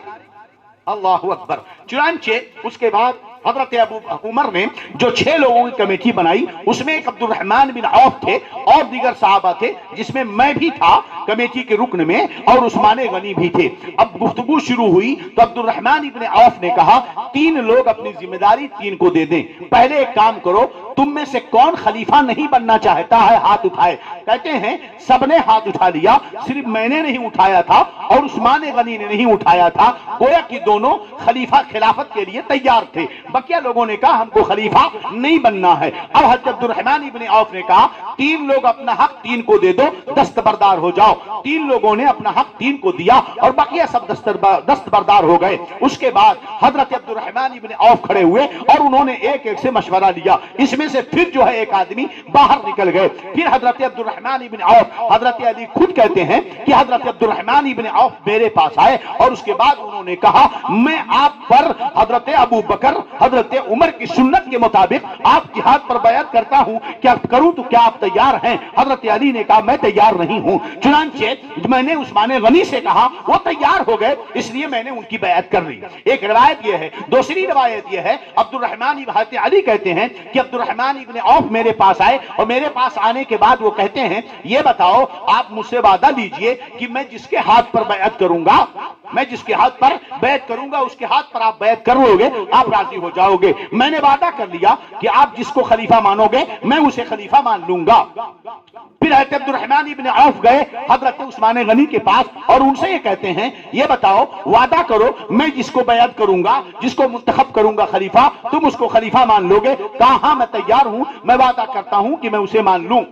Speaker 1: اللہ اکبر۔ چنانچہ اس کے بعد حضرت ابو عمر نے جو 6 لوگوں کی کمیٹی بنائی، اس میں ایک عبد الرحمن بن عوف تھے اور دیگر صحابہ تھے، جس میں میں بھی تھا کمیٹی کے رکن میں، اور عثمان غنی بھی تھے۔ اب گفتگو شروع ہوئی تو عبد الرحمن بن عوف نے کہا 3 لوگ اپنی ذمہ داری 3 کو دے دیں، پہلے ایک کام کرو تم میں سے کون خلیفہ نہیں بننا چاہتا ہے؟ ہاتھ اٹھائے۔ کہتے ہیں سب نے ہاتھ اٹھا لیا، صرف میں نے نہیں اٹھایا تھا اور عثمان غنی نے نہیں اٹھایا تھا، گویا کہ دونوں خلیفہ خلافت کے لیے تیار تھے۔ بقیہ لوگوں نے کہا ہم کو خلیفہ نہیں بننا ہے۔ اب حضرت عبد الرحمن ابن عوف نے کہا تین لوگ اپنا حق تین کو دے دو، دستبردار ہو جاؤ۔ تین لوگوں نے اپنا حق تین کو دیا اور بقیہ سب دستبردار ہو گئے۔ اس کے بعد حضرت عبد الرحمن ابن عوف کھڑے ہوئے اور انہوں نے ایک ایک سے مشورہ لیا، اس میں سے پھر جو ہے ایک آدمی باہر نکل گئے۔ پھر حضرت عبد الرحمن ابن عوف، حضرت علی خود کہتے ہیں کہ حضرت عبد الرحمن ابن عوف میرے پاس آئے اور اس کے بعد انہوں نے کہا میں آپ پر حضرت ابو بکر، حضرت عمر کی سنت کے مطابق آپ کے ہاتھ پر بیعت کرتا ہوں، کیا کروں؟ تو کیا آپ تیار ہیں؟ حضرت علی نے کہا میں تیار نہیں ہوں۔ چنانچہ میں نے عثمان غنی سے کہا، وہ تیار ہو گئے، اس لیے میں نے ان کی بیعت کر لی۔ ایک روایت یہ ہے۔ دوسری روایت یہ ہے عبد الرحمن حضرت علی کہتے ہیں کہ عبد الرحمن ابن عوف میرے پاس آئے اور میرے پاس آنے کے بعد وہ کہتے ہیں یہ بتاؤ آپ مجھ سے وعدہ لیجئے کہ میں جس کے ہاتھ پر بیعت کروں گا، میں جس کے ہاتھ پر بیعت کروں گا اس کے ہاتھ پر آپ بیعت کر لو گے، آپ راضی ہو جاؤ گے۔ میں نے وعدہ کر لیا کہ آپ جس کو خلیفہ مانو گے میں اسے خلیفہ مان لوں گا۔ پھر حضرت عبد الرحمن ابن عوف گئے حضرت عثمان غنی کے پاس اور ان سے یہ کہتے ہیں یہ بتاؤ وعدہ کرو میں جس کو بیعت کروں گا، جس کو منتخب کروں گا خلیفہ، تم اس کو خلیفہ مان لو گے؟ کہا ہاں میں تیار ہوں، میں وعدہ کرتا ہوں کہ میں اسے مان لوں۔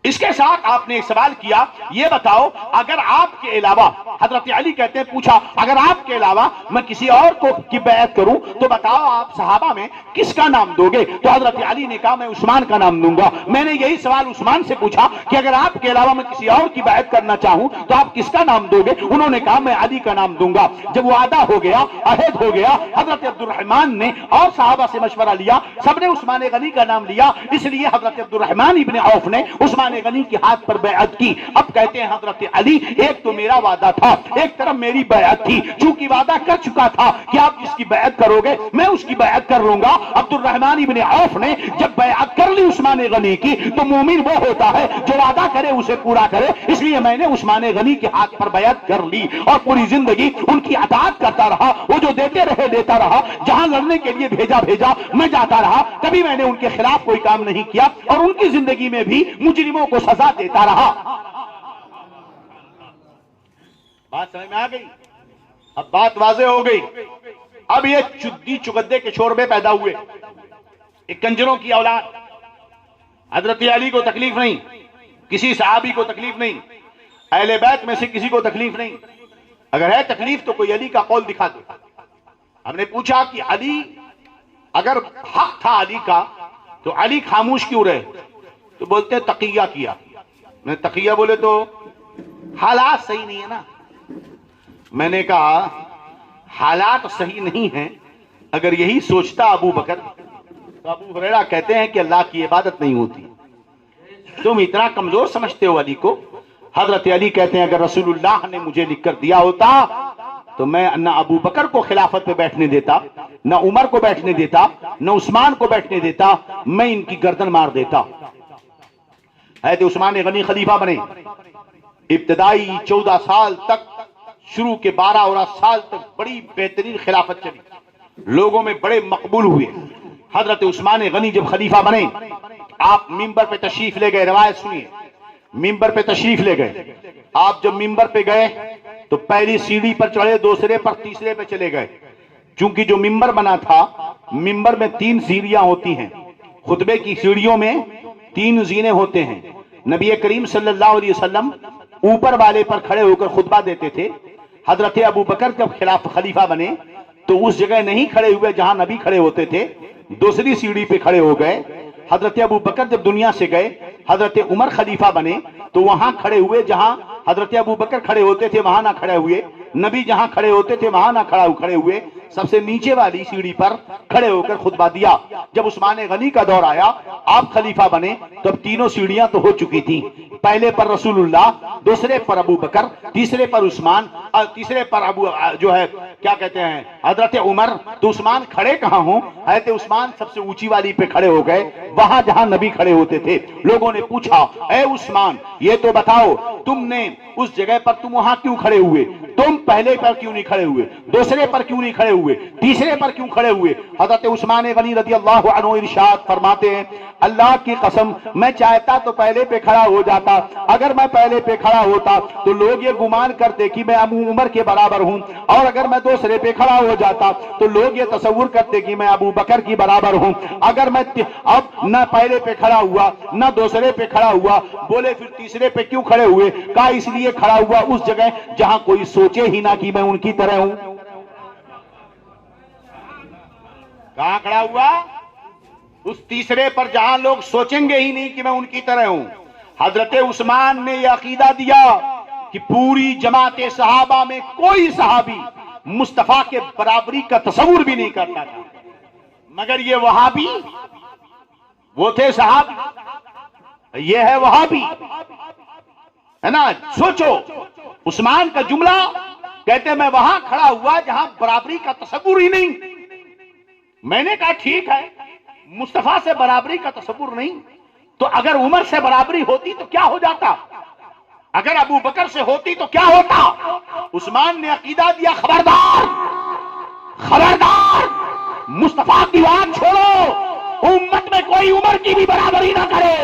Speaker 1: اس کے ساتھ آپ نے ایک سوال کیا یہ بتاؤ اگر آپ کے علاوہ، حضرت علی کہتے ہیں پوچھا اگر آپ کے علاوہ میں کسی اور کو کی بیعت کروں تو بتاؤ آپ صحابہ میں کس کا نام دو گے؟ تو حضرت علی نے کہا میں عثمان کا نام دوں گا۔ میں نے یہی سوال عثمان سے پوچھا کہ اگر آپ کے علاوہ میں کسی اور کی بیعت کرنا چاہوں تو آپ کس کا نام دو گے؟ انہوں نے کہا میں علی کا نام دوں گا۔ جب وعدہ ہو گیا، عہد ہو گیا، حضرت عبد الرحمن نے اور صحابہ سے مشورہ لیا، سب نے عثمان غنی کا نام لیا، اس لیے حضرت عبد الرحمن ابن عوف نے عثمان غنی کے ہاتھ پر بیعت کی۔ اب کہتے ہیں حضرت علی ایک تو میرا وعدہ تھا، ایک طرف میری بیعت تھی، چونکہ وعدہ کر چکا تھا کہ آپ جس کی بیعت کرو گے میں اس کی بیعت کر لوں گا۔ عبد الرحمن ابن عوف نے جب بیعت کر لی عثمان غنی کی تو مومن وہ ہوتا ہے جو وعدہ کرے اسے پورا کرے، اس لیے میں نے عثمان غنی کے ہاتھ پر بیعت کر لی اور پوری زندگی ان کی اطاعت کرتا رہا، وہ جو دیتے رہے لیتا رہا، جہاں لڑنے کے لیے بھیجا میں جاتا رہا، کبھی میں نے ان کے خلاف کوئی کام نہیں کیا اور ان کی زندگی میں بھی مجرموں کو سزا دیتا رہا۔ بات سمجھ میں آ گئی؟ اب بات واضح ہو گئی۔ اب یہ چدی چگدے کے شوربے پیدا ہوئے، ایک کنجروں کی اولاد۔ حضرت علی کو تکلیف نہیں، کسی صحابی کو تکلیف نہیں، اہل بیت میں سے کسی کو تکلیف نہیں۔ اگر ہے تکلیف تو کوئی علی کا قول دکھا دے۔ ہم نے پوچھا کہ علی اگر حق تھا علی کا تو علی خاموش کیوں رہے؟ تو بولتے تقیہ کیا۔ میں تقیہ بولے تو حالات صحیح نہیں ہے نا۔ میں نے کہا حالات صحیح نہیں ہیں، اگر یہی سوچتا ابو بکر تو ابو ہریرہ کہتے ہیں کہ اللہ کی عبادت نہیں ہوتی۔ تم اتنا کمزور سمجھتے ہو علی کو؟ حضرت علی کہتے ہیں اگر رسول اللہ نے مجھے لکھ کر دیا ہوتا تو میں نہ ابو بکر کو خلافت پہ بیٹھنے دیتا، نہ عمر کو بیٹھنے دیتا، نہ عثمان کو بیٹھنے دیتا، میں ان کی گردن مار دیتا۔ حضرت عثمان غنی خلیفہ بنے، ابتدائی 14 سال تک، شروع کے 12 سال تک بڑی بہترین خلافت چلی، لوگوں میں بڑے مقبول ہوئے۔ حضرت عثمان غنی جب خلیفہ بنے آپ ممبر پہ تشریف لے گئے، روایت سنیے، ممبر پہ تشریف لے گئے۔ آپ جب ممبر پہ گئے تو پہلی سیڑھی پر چڑھے، دوسرے پر، تیسرے پہ چلے گئے، چونکہ جو ممبر بنا تھا، ممبر میں 3 سیڑھیاں ہوتی ہیں، خطبے کی سیڑھیوں میں 3 زینے ہوتے ہیں۔ نبی کریم صلی اللہ علیہ وسلم اوپر والے پر کھڑے ہو کر خطبہ دیتے تھے۔ حضرت ابو بکر جب خلیفہ بنے تو اس جگہ نہیں کھڑے ہوئے جہاں نبی کھڑے ہوتے تھے، دوسری سیڑھی پہ کھڑے ہو گئے۔ حضرت ابو بکر جب دنیا سے گئے، حضرت عمر خلیفہ بنے تو وہاں کھڑے ہوئے جہاں حضرت ابو بکر کھڑے ہوتے تھے وہاں نہ کھڑے ہوئے، نبی جہاں کھڑے ہوتے تھے وہاں نہ کھڑے ہوئے، سب سے نیچے والی سیڑھی پر کھڑے ہو کر خطبہ دیا۔ جب عثمان غنی کا دور آیا، آپ خلیفہ بنے، تو اب تینوں سیڑھیاں تو ہو چکی تھیں، پہلے پر رسول اللہ، دوسرے پر ابو بکر، تیسرے پر عثمان، اور تیسرے پر ابو جو ہے کیا کہتے ہیں حضرت عمر. تو عثمان کھڑے کہاں ہوں؟ حضرت عثمان سب سے اونچی والی پہ کھڑے ہو گئے، وہاں جہاں نبی کھڑے ہوتے تھے. لوگوں نے پوچھا اے عثمان یہ تو بتاؤ تم نے اس جگہ پر تم وہاں کیوں کھڑے ہوئے؟ تم پہلے پر کیوں نہیں کھڑے ہوئے؟ دوسرے پر کیوں نہیں کھڑے ہوئے؟ تیسرے پر کیوں کھڑے ہوئے؟ حضرت عثمان غنی رضی اللہ عنہ ارشاد فرماتے ہیں اللہ کی قسم میں چاہتا تو پہلے پہ کھڑا ہو جاتا، اگر میں پہلے پہ کھڑا ہوتا تو لوگ یہ گمان کرتے کہ میں ابو عمر کے برابر ہوں، اور اگر میں دوسرے پہ کھڑا ہو جاتا تو لوگ یہ تصور کرتے کہ میں ابو بکر کی برابر ہوں. اگر میں اب نہ پہلے پہ کھڑا ہوا نہ دوسرے پہ کھڑا ہوا. بولے پھر تیسرے پہ کیوں کھڑے ہوئے؟ کہا اس لیے کھڑا ہوا اس جگہ جہاں کوئی سوچے ہی نہ کہ میں ان کی طرح ہوں. کہاں کھڑا ہوا؟ اس تیسرے پر جہاں لوگ سوچیں گے ہی نہیں کہ میں ان کی طرح ہوں. حضرت عثمان نے یہ عقیدہ دیا کہ پوری جماعت صحابہ میں کوئی صحابی مصطفیٰ کے برابری کا تصور بھی نہیں کرتا تھا، مگر یہ وہابی وہ تھے صحابی، یہ ہے وہابی ہے نا. سوچو عثمان کا جملہ کہتے میں وہاں کھڑا ہوا جہاں برابری کا تصور ہی نہیں. میں نے کہا ٹھیک ہے مصطفیٰ سے برابری کا تصور نہیں تو اگر عمر سے برابری ہوتی تو کیا ہو جاتا؟ اگر ابو بکر سے ہوتی تو کیا ہوتا؟ عثمان نے عقیدہ دیا خبردار خبردار مصطفیٰ کی بات چھوڑو، امت میں کوئی عمر کی بھی برابری نہ کرے،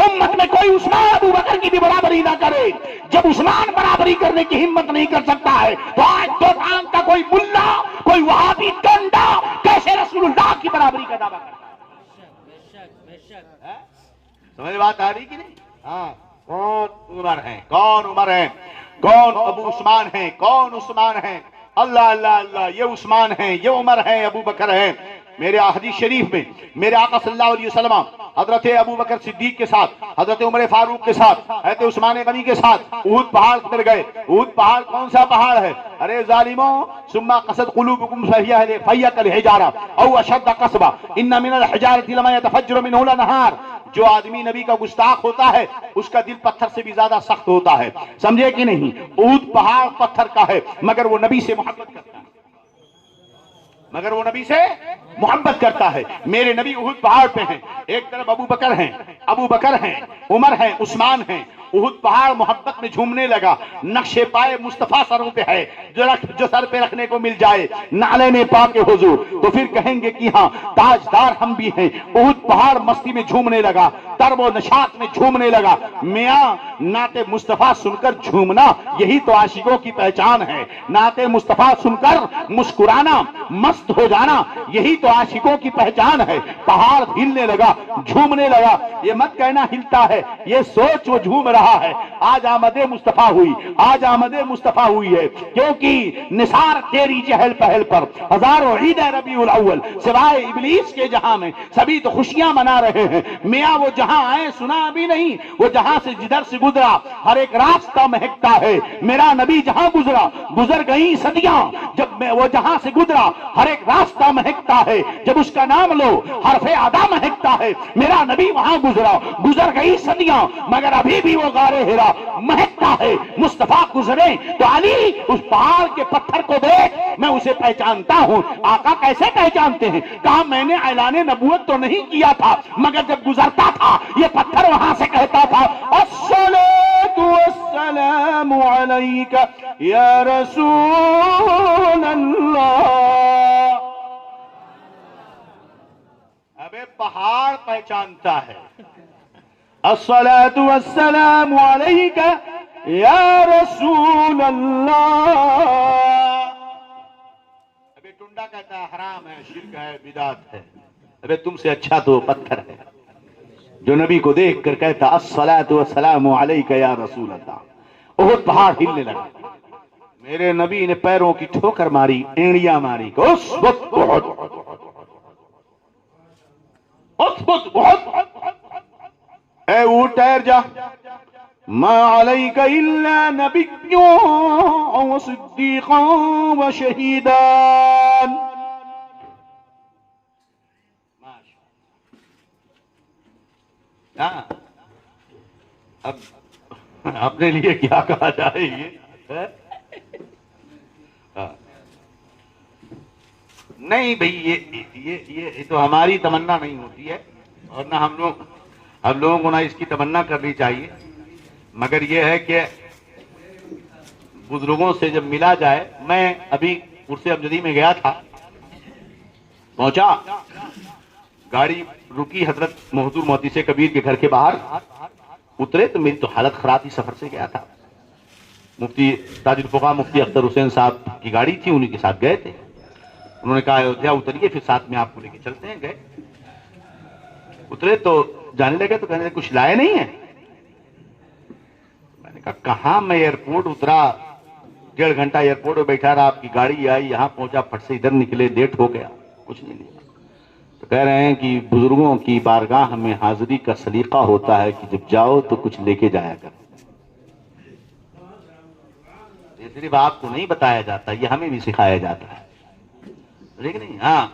Speaker 1: امت میں کوئی عثمان ابو بکر کی بھی برابری نہ کرے. جب عثمان برابری کرنے کی ہمت نہیں کر سکتا ہے تو آج دوستان کا کوئی ملا کوئی وہابی ٹنڈا کیسے رسول اللہ کی برابری کا دعویٰ کرتا ہے؟ سمجھ بات آ رہی کہ نہیں؟ ہاں کون عمر ہیں، کون عمر ہیں، کون ابو عثمان ہیں، کون عثمان ہیں؟ اللہ اللہ اللہ، یہ عثمان ہیں، یہ عمر ہیں، ابو بکر ہیں. میرے حدیث شریف میں میرے آقا صلی اللہ علیہ وسلم حضرت ابو بکر صدیق کے ساتھ، حضرت عمر فاروق کے ساتھ، حضرت عثمان غنی کے ساتھ احد پہاڑ پر گئے. احد پہاڑ کون سا پہاڑ ہے؟ ارے ظالموں ثم قست قلوبکم فہی کالحجارہ او اشد قسوہ ان من الحجارۃ لما يتفجر منه الانہار. جو آدمی نبی کا گستاخ ہوتا ہے اس کا دل پتھر سے بھی زیادہ سخت ہوتا ہے. سمجھے کہ نہیں؟ احد پہاڑ پتھر کا ہے مگر وہ نبی سے محبت کرتا ہے، مگر وہ نبی سے محبت کرتا ہے. میرے نبی احد پہاڑ پہ ہیں، ایک طرف ابو بکر ہیں، عمر ہیں، عثمان ہیں. احد پہاڑ محبت میں جھومنے لگا. نقش پائے مصطفیٰ سروں پہ ہے، جو سر پہ رکھنے کو مل جائے نعلین پاک حضور تو پھر کہیں گے کہ ہاں تاجدار ہم بھی ہیں. احد پہاڑ مستی میں جھومنے لگا، طرب و نشاط میں جھومنے لگا. میاں نعت مصطفیٰ سن کر جھومنا یہی تو عاشقوں کی پہچان ہے. نعت مصطفیٰ سن کر مسکرانا، مست ہو جانا یہی تو عاشقوں کی پہچان ہے. پہاڑ ہلنے لگا، جھومنے لگا. یہ مت کہنا ہلتا ہے، یہ سوچ وہ جھوم رہا ہے. آج آمد مصطفیٰ ہوئی، آج آمد مصطفیٰ ہوئی ہے کیونکہ نثار تیری چہل پہل پر ہزاروں عید ربیع الاول سوائے ابلیس کے جہاں میں سبھی تو خوشیاں منا رہے ہیں. میاں وہ جہاں آئے سنا ابھی نہیں، وہ جہاں سے جدھر سے گزرا ہر ایک راستہ مہکتا ہے. میرا نبی جہاں گزرا گزر گئی صدیاں، جب میں وہ جہاں سے گزرا ہر ایک راستہ مہکتا ہے. جب اس کا نام لو حرف ادا مہکتا ہے. میرا نبی وہاں گزرا گزر گئی صدیاں مگر ابھی بھی وہ غار ہرا مہکتا ہے. مصطفیٰ گزرے تو علی اس پہاڑ کے پتھر کو دیکھ میں اسے پہچانتا ہوں. آقا کیسے پہچانتے ہیں؟ کہا میں نے اعلان نبوت تو نہیں کیا تھا مگر جب گزرتا تھا یہ پتھر وہاں سے کہتا تھا الصلاۃ والسلام علیک یا رسول اللہ. ابے پہاڑ پہچانتا ہے الصلاۃ والسلام علیک یا رسول اللہ. ابے ٹنڈا کہتا ہے حرام ہے، شرک ہے، بدعت ہے. ابے تم سے اچھا تو پتھر ہے جو نبی کو دیکھ کر کہتا الصلاۃ والسلام علیک یا رسول اللہ. احد پہاڑ ہلنے لگا. میرے نبی نے پیروں کی ٹھوکر ماری، اینڑیاں ماری. اثبت احد، اثبت احد. اے اونٹ ٹھہر جا. ما علیک الا نبی و صدیقا و شہیدان. اب اپنے لیے کیا کہا جائے یہ نہیں بھائی، یہ تو ہماری تمنا نہیں ہوتی ہے، اور نہ ہم لوگوں کو نہ اس کی تمنا کرنی چاہیے، مگر یہ ہے کہ بزرگوں سے جب ملا جائے. میں ابھی عرس امجدی میں گیا تھا، پہنچا، گاڑی رکی، حضرت حضور محدث کبیر کے گھر کے باہر اترے تو میری تو حالت خراب تھی، سفر سے گیا تھا. مفتی تاج الفقہ مفتی اختر حسین صاحب کی گاڑی تھی، انہی کے ساتھ گئے تھے. انہوں نے کہا ایودھیا اتریے، پھر ساتھ میں آپ کو لے کے چلتے ہیں. گئے، اترے تو جانے لگے تو کہنے لگے کچھ لائے نہیں ہے. میں نے کہا کہاں، میں ایئرپورٹ اترا، 1.5 گھنٹہ ایئرپورٹ میں بیٹھا رہا، آپ کی گاڑی آئی، یہاں پہنچا، پھٹ سے ادھر نکلے، لیٹ ہو گیا، کچھ نہیں لیا. تو کہہ رہے ہیں کہ بزرگوں کی بارگاہ میں حاضری کا سلیقہ ہوتا ہے کہ جب جاؤ تو کچھ لے کے جایا کرو. یہ صرف آپ کو نہیں بتایا جاتا، یہ ہمیں بھی سکھایا جاتا ہے، لیکن نہیں. ہاں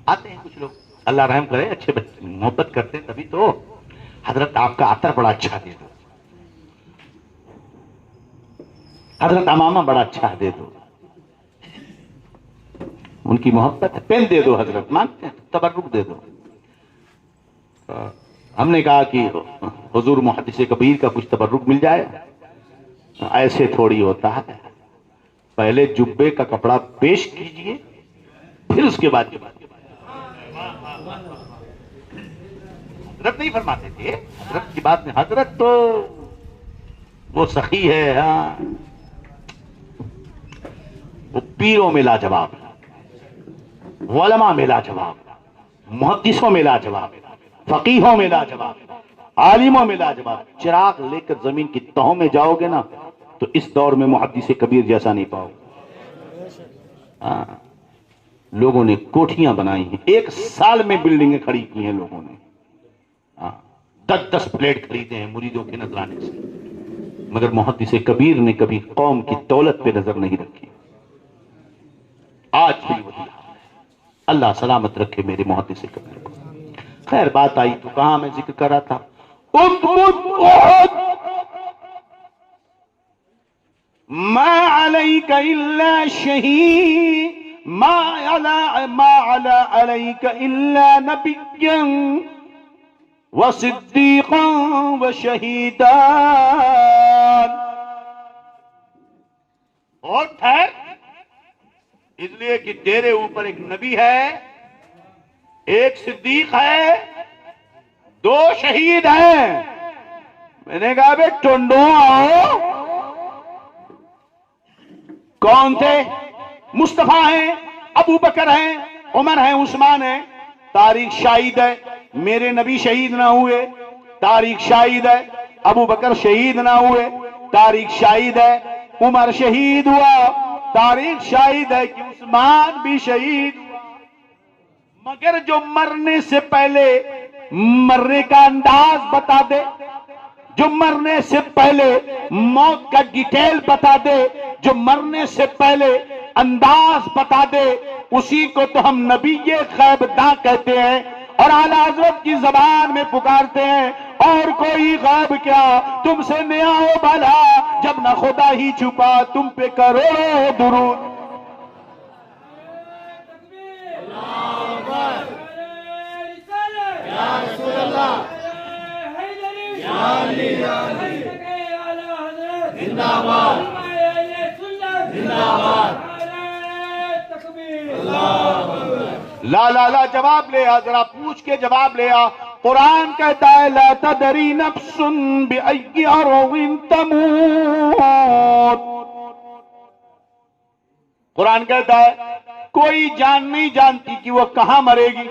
Speaker 1: آتے ہیں کچھ لوگ، اللہ رحم کرے، اچھے بچے محبت کرتے ہیں، تبھی تو. حضرت آپ کا عطر بڑا اچھا دے دو، حضرت امامہ بڑا اچھا دے دو، ان کی محبت ہے. پین دے دو، حضرت مانگتے ہیں، تبرک دے دو. ہم نے کہا کہ حضور محدث کبیر کا کچھ تبرک مل جائے. ایسے تھوڑی ہوتا ہے، پہلے جبے کا کپڑا پیش کیجئے، پھر اس کے بعد حضرت نہیں فرماتے تھے. حضرت کی بات میں، حضرت تو وہ سخی ہے، ہاں وہ پیروں میں لاجواب، علماء میں لاجواب، محدثوں میں لاجواب، فقیہوں میں لاجواب، عالموں میں لاجواب. چراغ لے کر زمین کی تہوں میں جاؤ گے نا تو اس دور میں محدث کبیر جیسا نہیں پاؤ گے. ہاں لوگوں نے کوٹھیاں بنائی ہیں، 1 سال میں بلڈنگیں کھڑی کی ہیں لوگوں نے. 10 فلیٹ خریدے ہیں مریدوں کے نذرانے سے، مگر محدث کبیر نے کبھی قوم کی دولت پہ نظر نہیں رکھی. آج بھی وہی حال ہے. اللہ سلامت رکھے میرے محدث کبیر کو. خیر بات آئی تو کہاں میں ذکر کر رہا تھا، احد ما علیک الا شہید، ما علی علیک الا نبی وصدیقا وشہیدان. اور ٹھہر، اس لیے کہ تیرے اوپر ایک نبی ہے، ایک صدیق ہے، 2 شہید ہیں. میں نے کہا بے ٹنڈو آؤ. کون تھے؟ مصطفیٰ ہیں، ابو بکر ہیں، عمر ہیں، عثمان ہیں. تاریخ شاہد ہے میرے نبی شہید نہ ہوئے، تاریخ شاہد ہے ابو بکر شہید نہ ہوئے، تاریخ شاہد ہے عمر شہید ہوا، تاریخ شاہد ہے کہ عثمان بھی شہید ہوا. مگر جو مرنے سے پہلے مرنے کا انداز بتا دے، جو مرنے سے پہلے موت کا ڈیٹیل بتا دے، جو مرنے سے پہلے انداز بتا دے، اسی کو تو ہم نبی غیب داں کہتے ہیں اور اعلیٰ حضرت کی زبان میں پکارتے ہیں. اور کوئی غیب کیا، تم سے نیا ہو بھلا جب نہ خدا ہی چھپا تم پہ کروڑوں درود. لا لا لا جواب لے آ، ذرا پوچھ کے جواب لے آ. قرآن کہتا ہے لا تدری نفس بأی ارض تموت. قرآن کہتا ہے کوئی جان نہیں جانتی کہ وہ کہاں مرے گی.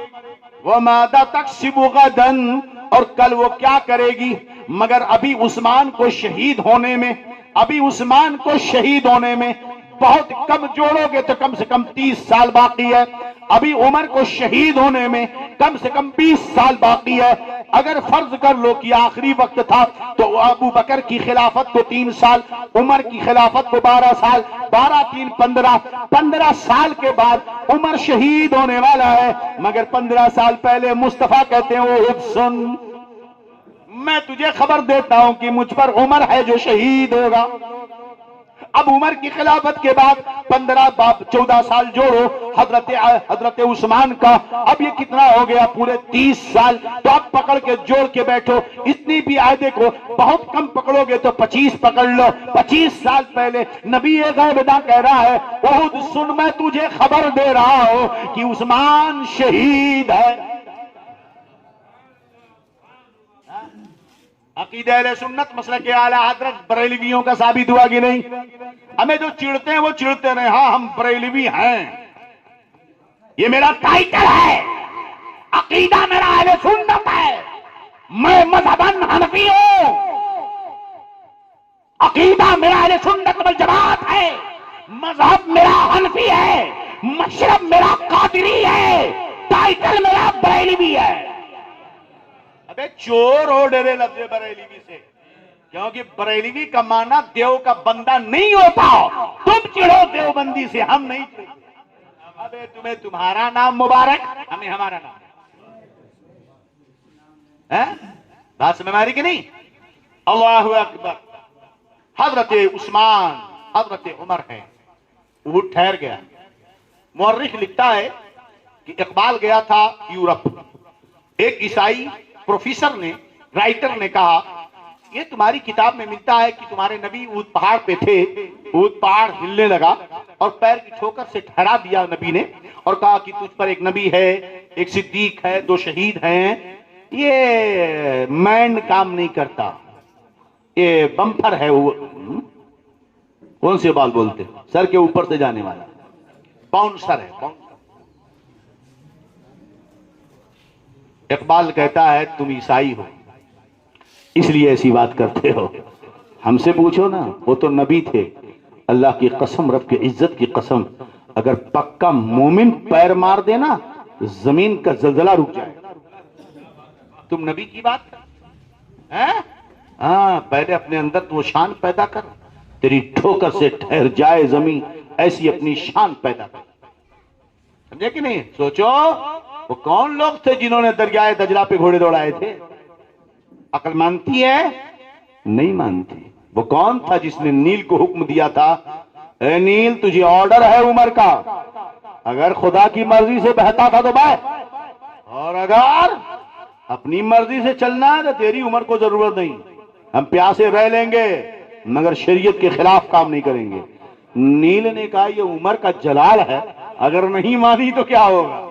Speaker 1: وَمَاذَا تَكْسِبُ غَدًا، اور کل وہ کیا کرے گی. مگر ابھی عثمان کو شہید ہونے میں، ابھی عثمان کو شہید ہونے میں بہت کم جوڑو گے تو کم سے کم 30 سال باقی ہے. ابھی عمر کو شہید ہونے میں کم سے کم 20 سال باقی ہے. اگر فرض کر لو کہ آخری وقت تھا تو ابو بکر کی خلافت کو 3 سال، عمر کی خلافت کو 12 سال، 12 3 15 سال کے بعد عمر شہید ہونے والا ہے. مگر 15 سال پہلے مصطفیٰ کہتے ہیں وہ سن میں تجھے خبر دیتا ہوں کہ مجھ پر عمر ہے جو شہید ہوگا. اب عمر کی خلافت کے بعد 14 سال جوڑو حضرت عثمان کا, اب یہ کتنا ہو گیا؟ پورے 30 سال. تو اب پکڑ کے جوڑ کے بیٹھو, اتنی بھی آئے دیکھو, بہت کم پکڑو گے تو 25 پکڑ لو. 25 سال پہلے نبی غیب داں کہہ رہا ہے احد سن, میں تجھے خبر دے رہا ہوں کہ عثمان شہید ہے. عقیدہ اہل سنت مسلک اعلی حضرت بریلویوں کا ثابت ہوا کہ نہیں؟ ہمیں جو چڑھتے ہیں وہ چڑھتے رہے, ہاں ہم بریلوی ہیں, یہ میرا ٹائٹل ہے. عقیدہ میرا اہل سنت ہے, میں مذہباً حنفی ہوں. عقیدہ میرا اہل سنت والجماعت ہے, مذہب میرا حنفی ہے, مشرب میرا قادری ہے, ٹائٹل میرا بریلوی ہے. ابے چور ہو ڈرے لفظ بریلوی سے, کیونکہ بریلوی کا معنی دیو کا بندہ نہیں ہوتا. تم چڑھو دیوبندی سے, ہم نہیں چڑھو. ابے تمہیں تمہارا نام مبارک, ہمیں ہمارا نام. بات سمجھ میں آ رہی کہ نہیں؟ اللہ اکبر. حضرت عثمان حضرت عمر ہے. وہ ٹھہر گیا. مورخ لکھتا ہے کہ اقبال گیا تھا یورپ. ایک عیسائی پروفیسر نے, رائٹر نے کہا یہ تمہاری کتاب میں ملتا ہے کہ تمہارے نبی اود پہاڑ پہ تھے, اود پہاڑ ہلنے لگا اور پیر کی ٹھوکر سے ٹھہرا دیا نبی نے, اور کہا کہ تجھ پر ایک نبی ہے, ایک صدیق ہے, 2 شہید ہیں. یہ مینڈ کام نہیں کرتا, یہ بمپر ہے. وہ کون سے بال بولتے, سر کے اوپر سے جانے والا باؤنسر ہے. اقبال کہتا ہے تم عیسائی ہو اس لیے ایسی بات کرتے ہو. ہم سے پوچھو نا, وہ تو نبی تھے. اللہ کی قسم, رب کی عزت کی قسم, اگر پکا مومن پیر مار دینا زمین کا زلزلہ رک جائے. تم نبی کی بات ہاں, پہلے اپنے اندر تو شان پیدا کر, تیری ٹھوکر سے ٹھہر جائے زمین, ایسی اپنی شان پیدا کر. سمجھے کہ نہیں؟ سوچو وہ کون لوگ تھے جنہوں نے دریائے دجلہ پہ گھوڑے دوڑائے تھے؟ عقل مانتی ہے؟ نہیں مانتی. وہ کون تھا جس نے نیل کو حکم دیا تھا اے نیل تجھے آرڈر ہے عمر کا, اگر خدا کی مرضی سے بہتا تھا تو بہ, اور اگر اپنی مرضی سے چلنا ہے تو تیری عمر کو ضرورت نہیں, ہم پیاسے رہ لیں گے مگر شریعت کے خلاف کام نہیں کریں گے. نیل نے کہا یہ عمر کا جلال ہے, اگر نہیں مانی تو کیا ہوگا,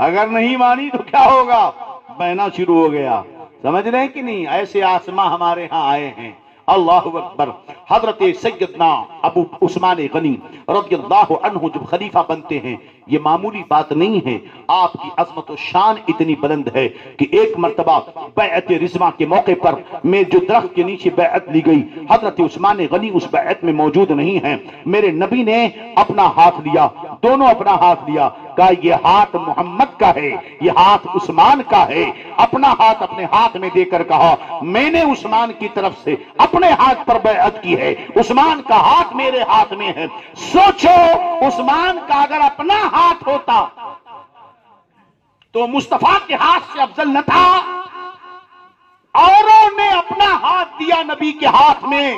Speaker 1: اگر نہیں مانی تو کیا ہوگا. بہنا شروع ہو گیا. سمجھ رہے ہیں کہ نہیں؟ ایسے آسماں ہمارے ہاں آئے ہیں. اللہ اکبر. حضرت سیدنا ابو عثمان غنی رضی اللہ عنہ جب خلیفہ بنتے ہیں, یہ معمولی بات نہیں ہے. آپ کی عظمت و شان اتنی بلند ہے کہ ایک مرتبہ بیعت رضوان کے موقع پر میں جو درخت کے نیچے بیعت لی گئی, حضرت عثمان غنی اس بیعت میں موجود نہیں ہیں. میرے نبی نے اپنا ہاتھ لیا, دونوں اپنا ہاتھ لیا, کہا یہ ہاتھ محمد کا ہے, یہ ہاتھ عثمان کا ہے. اپنا ہاتھ اپنے ہاتھ میں دے کر کہا میں نے عثمان کی طرف سے اپنے ہاتھ پر بیعت کی ہے, عثمان کا ہاتھ میرے ہاتھ میں ہے. سوچو عثمان کا اگر اپنا ہاتھ ہوتا تو مصطفیٰ کے ہاتھ سے افضل نہ تھا. اوروں نے اپنا ہاتھ دیا نبی کے ہاتھ میں,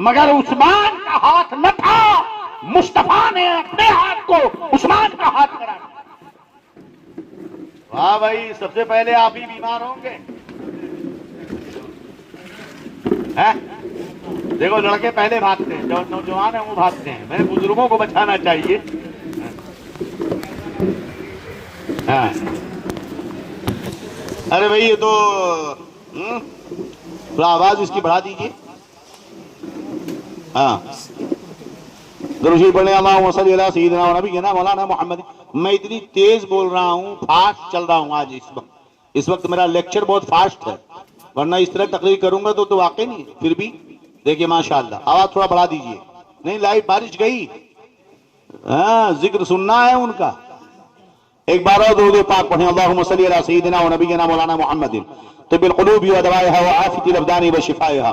Speaker 1: مگر عثمان کا ہاتھ نہ تھا. مصطفیٰ نے اپنے ہاتھ کو عثمان کا ہاتھ کرا. واہ بھائی, سب سے پہلے آپ ہی بیمار ہوں گے. دیکھو لڑکے پہلے بھاگتے ہیں, جو نوجوان ہیں وہ بھاگتے ہیں. میں بزرگوں کو بچانا چاہیے. ارے بھائی یہ تو تھوڑا آواز اس کی بڑھا دیجیے. ہاں درود شریف پڑھنے اللہم صلی علی سیدنا و نبینا مولانا محمد. میں اتنی تیز بول رہا ہوں, فاسٹ چل رہا ہوں آج. اس وقت میرا لیکچر بہت فاسٹ ہے, ورنہ اس طرح تقریر کروں گا تو واقعی نہیں. پھر بھی دیکھیے ماشاءاللہ آواز تھوڑا بڑھا دیجیے. نہیں لائٹ بارش گئی, ہاں ذکر سننا ہے ان کا. ایک بار اور درود پاک پڑھیں اللہم صلی علی سیدنا و نبینا مولانا محمد طب القلوب و دوائها وعافیت الابدان و شفائها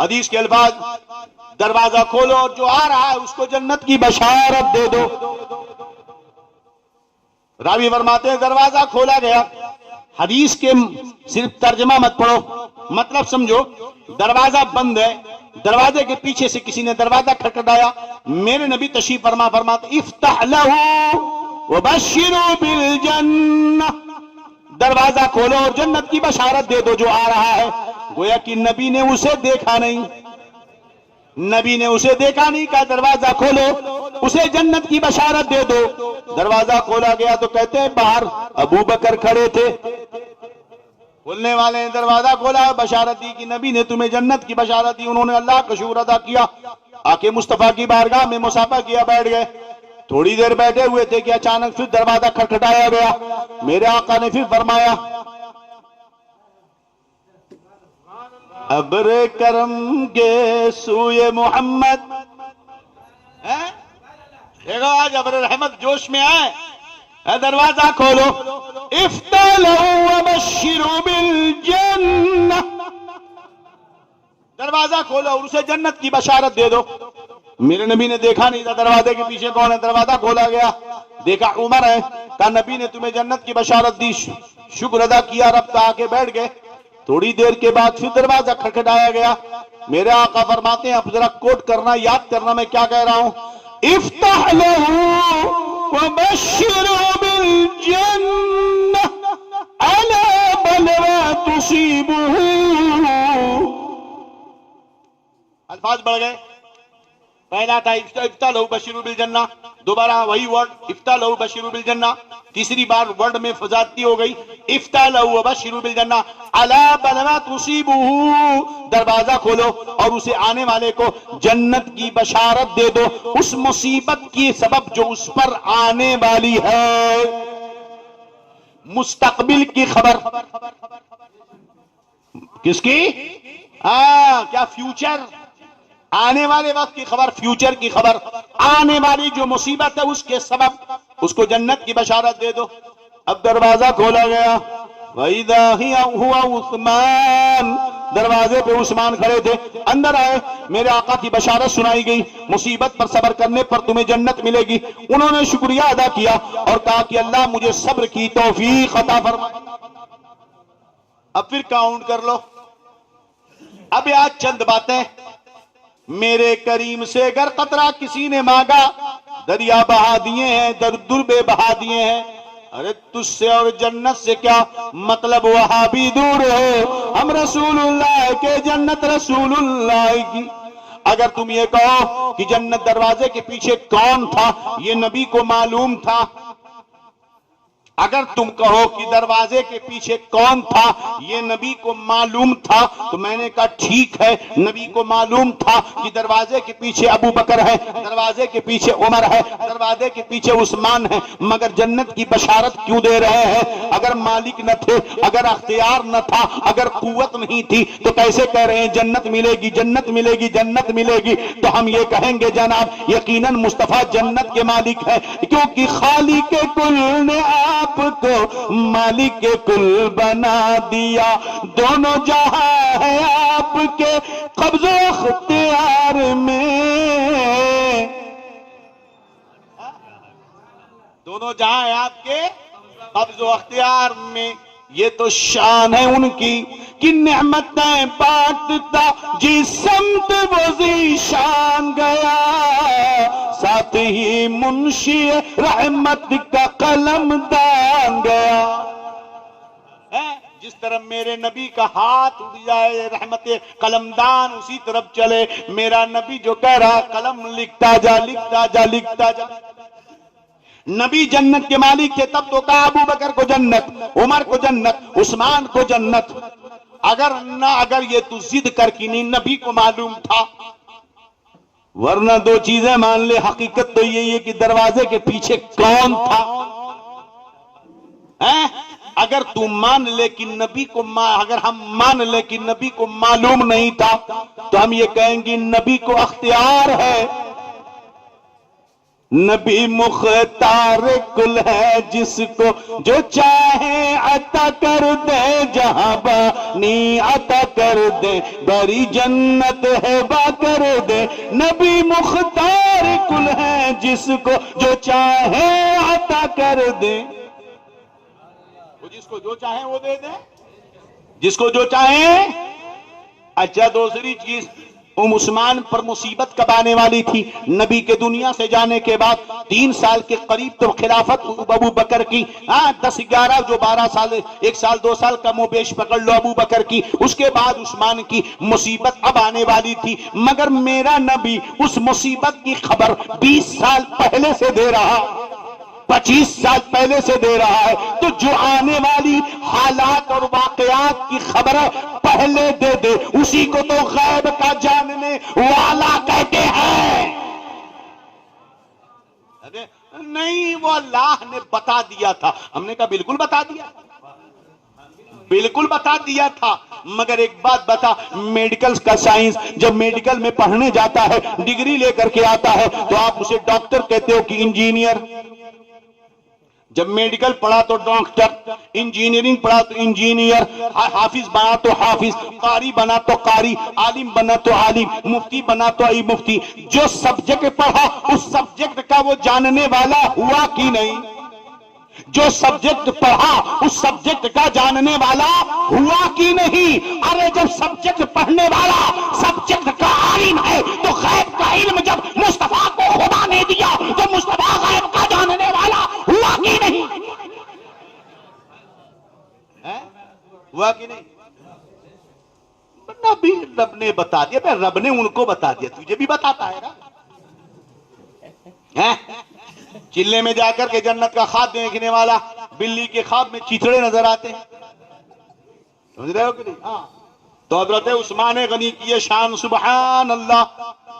Speaker 1: حدیث کے الفاظ دروازہ کھولو اور جو آ رہا ہے اس کو جنت کی بشارت دے دو. راوی فرماتے ہیں دروازہ کھولا گیا. حدیث کے صرف ترجمہ مت پڑھو، مطلب سمجھو. دروازہ بند ہے، دروازے کے پیچھے سے کسی نے دروازہ کھٹکھٹایا. میرے نبی تشریف فرما فرماتے افتح لہ وبشروا بالجنہ، دروازہ کھولو اور جنت کی بشارت دے دو جو آ رہا ہے. گویا کہ نبی نے اسے دیکھا نہیں، نبی نے اسے دیکھا نہیں، کہا دروازہ کھولو اسے جنت کی بشارت دے دو. دروازہ کھولا گیا تو کہتے ہیں باہر ابو بکر کھڑے تھے. کھولنے والے نے دروازہ کھولا، بشارت دی کہ نبی نے تمہیں جنت کی بشارت دی. انہوں نے اللہ کا شکر ادا کیا، آ کے مصطفیٰ کی بارگاہ میں مصافحہ کیا، بیٹھ گئے. تھوڑی دیر بیٹھے ہوئے تھے کہ اچانک پھر دروازہ کھٹکھٹایا گیا. میرے آقا نے پھر فرمایا ابر کرم کے سوئے محمد. دیکھو آج ابر رحمت جوش میں آئے. دروازہ کھولو افتح لہ وبشروا بالجنہ، دروازہ کھولو اور اسے جنت کی بشارت دے دو. میرے نبی نے دیکھا نہیں تھا دروازے کے پیچھے کون ہے. دروازہ کھولا گیا، دیکھا عمر ہے. کہا نبی نے تمہیں جنت کی بشارت دی، شکر ادا کیا، رب کا. آ کے بیٹھ گئے. تھوڑی دیر کے بعد پھر دروازہ کھٹکھٹایا گیا. میرے آقا فرماتے ہیں اب ذرا کوٹ کرنا، یاد کرنا میں کیا کہہ رہا ہوں. افتح لہ وبشروا بالجنہ علی بلوى تصیبہ. الفاظ بڑھ گئے. پہلا تھا افتح لہ بشروا بالجنہ، دوبارہ وہی ورڈ افتح لہ بشروا بالجنہ. تیسری بار ورڈ میں فزاتی ہو گئی. افتح لہ وبشروا بالجنہ علی بلوى تصیبہ، دروازہ کھولو اور اسے آنے والے کو جنت کی بشارت دے دو اس مصیبت کی سبب جو اس پر آنے والی ہے. مستقبل کی خبر کس کی؟ کیا فیوچر، آنے والے وقت کی خبر، فیوچر کی خبر. آنے والی جو مصیبت ہے اس کے سبب اس کو جنت کی بشارت دے دو. اب دروازہ کھولا گیا. وَإِذَا هُوَ عُثْمَانُ، دروازے پہ عثمان کھڑے تھے. اندر آئے، میرے آقا کی بشارت سنائی گئی، مصیبت پر صبر کرنے پر تمہیں جنت ملے گی. انہوں نے شکریہ ادا کیا اور کہا کہ اللہ مجھے صبر کی توفیق عطا فرما. اب پھر کاؤنٹ کر لو. اب آج چند باتیں. میرے کریم سے اگر قطرہ کسی نے مانگا دریا بہا دیے ہیں، دربے بہا دیے ہیں. ارے تجھ سے اور جنت سے کیا مطلب، وہاں بھی دور ہو، ہم رسول اللہ کے جنت رسول اللہ کی. اگر تم یہ کہو کہ جنت دروازے کے پیچھے کون تھا یہ نبی کو معلوم تھا، اگر تم کہو کہ دروازے کے پیچھے کون تھا یہ نبی کو معلوم تھا، تو میں نے کہا ٹھیک ہے، نبی کو معلوم تھا کہ دروازے کے پیچھے ابو بکر ہے، دروازے کے پیچھے عمر ہے، دروازے کے پیچھے عثمان ہے، مگر جنت کی بشارت کیوں دے رہے ہیں؟ اگر مالک نہ تھے، اگر اختیار نہ تھا، اگر قوت نہیں تھی تو کیسے کہہ رہے ہیں جنت ملے گی، جنت ملے گی، جنت ملے گی؟ تو ہم یہ کہیں گے جناب یقیناً مصطفیٰ جنت کے مالک ہے، کیونکہ خالق کل نے آپ کو مالک کل بنا دیا. دونوں جہاں ہے آپ کے قبض و اختیار میں، دونوں جہاں ہے آپ کے قبض و اختیار میں. یہ تو شان ہے ان کی کہ نعمتیں بانٹتا جس سمت وہ ذیشان گیا، ساتھ ہی منشی رحمت کا قلم دان گیا. جس طرح میرے نبی کا ہاتھ اٹھ جائے رحمت قلمدان اسی طرف چلے. میرا نبی جو کہہ رہا قلم لکھتا جا لکھتا جا لکھتا جا. نبی جنت کے مالک تھے تب تو کہا ابو بکر کو جنت، عمر کو جنت، عثمان کو جنت. اگر یہ تو ضد کر کی نہیں، نبی کو معلوم تھا. ورنہ دو چیزیں مان لے، حقیقت تو یہی ہے کہ دروازے کے پیچھے کون تھا. اگر تو مان لے کہ نبی کو اگر ہم مان لے کہ نبی کو معلوم نہیں تھا تو ہم یہ کہیں گے نبی کو اختیار ہے. نبی مختار کل ہے، جس کو جو چاہے عطا کر دے، جہاں بانی عطا کر دے، بری جنت ہے با کر دے۔ نبی مختار کل ہے، جس کو جو چاہے عطا کر دے، وہ جس کو جو چاہے وہ دے دے، جس کو جو چاہے۔ اچھا دوسری چیز، عثمان پر مصیبت کب آنے والی تھی؟ نبی کے دنیا سے جانے کے بعد 3 سال کے قریب تو خلافت ابو بکر کی، 10 11 جو 12 سال، 1 سال 2 سال کا منہ بیش پکڑ لو ابو بکر کی، اس کے بعد عثمان کی مصیبت اب آنے والی تھی، مگر میرا نبی اس مصیبت کی خبر 20 سال پہلے سے دے رہا، 25 سال پہلے سے دے رہا ہے۔ تو جو آنے والی حالات اور واقعات کی خبر پہلے دے دے، اسی کو تو غیب کا جاننے والا کہتے ہیں۔ نہیں، وہ اللہ نے بتا دیا تھا۔ ہم نے کہا بالکل بتا دیا، بالکل بتا دیا تھا، مگر ایک بات بتا، میڈیکل کا سائنس جب میڈیکل میں پڑھنے جاتا ہے، ڈگری لے کر کے آتا ہے، تو آپ اسے ڈاکٹر کہتے ہو کہ انجینئر؟ جب میڈیکل پڑھا تو ڈاکٹر، انجینئرنگ پڑھا تو انجینئر، حافظ بنا تو حافظ، قاری بنا تو قاری، عالم بنا تو عالم، مفتی بنا تو مفتی۔ جو سبجیکٹ پڑھا اس سبجیکٹ کا وہ جاننے والا ہوا کہ نہیں؟ جو سبجیکٹ پڑھا اس سبجیکٹ کا جاننے والا ہوا کہ نہیں؟ ارے جب سبجیکٹ پڑھنے والا سبجیکٹ کا عالم ہے تو غیب کا علم جب مصطفیٰ کو خدا نے دیا تو مصطفیٰ غیب کا جاننے والا ہوا کہ نہیں؟ ہوا کہ نہیں؟ نبی رب نے بتا دیا، رب نے ان کو بتا دیا، تجھے بھی بتاتا ہے نا۔ چلے میں جا کر کے جنت کا خواب دیکھنے والا بلی کے خواب میں چیتڑے نظر آتے ہیں، سمجھ رہے ہو کہ نہیں؟ تو حضرت عثمان غنی کی یہ شان، سبحان اللہ۔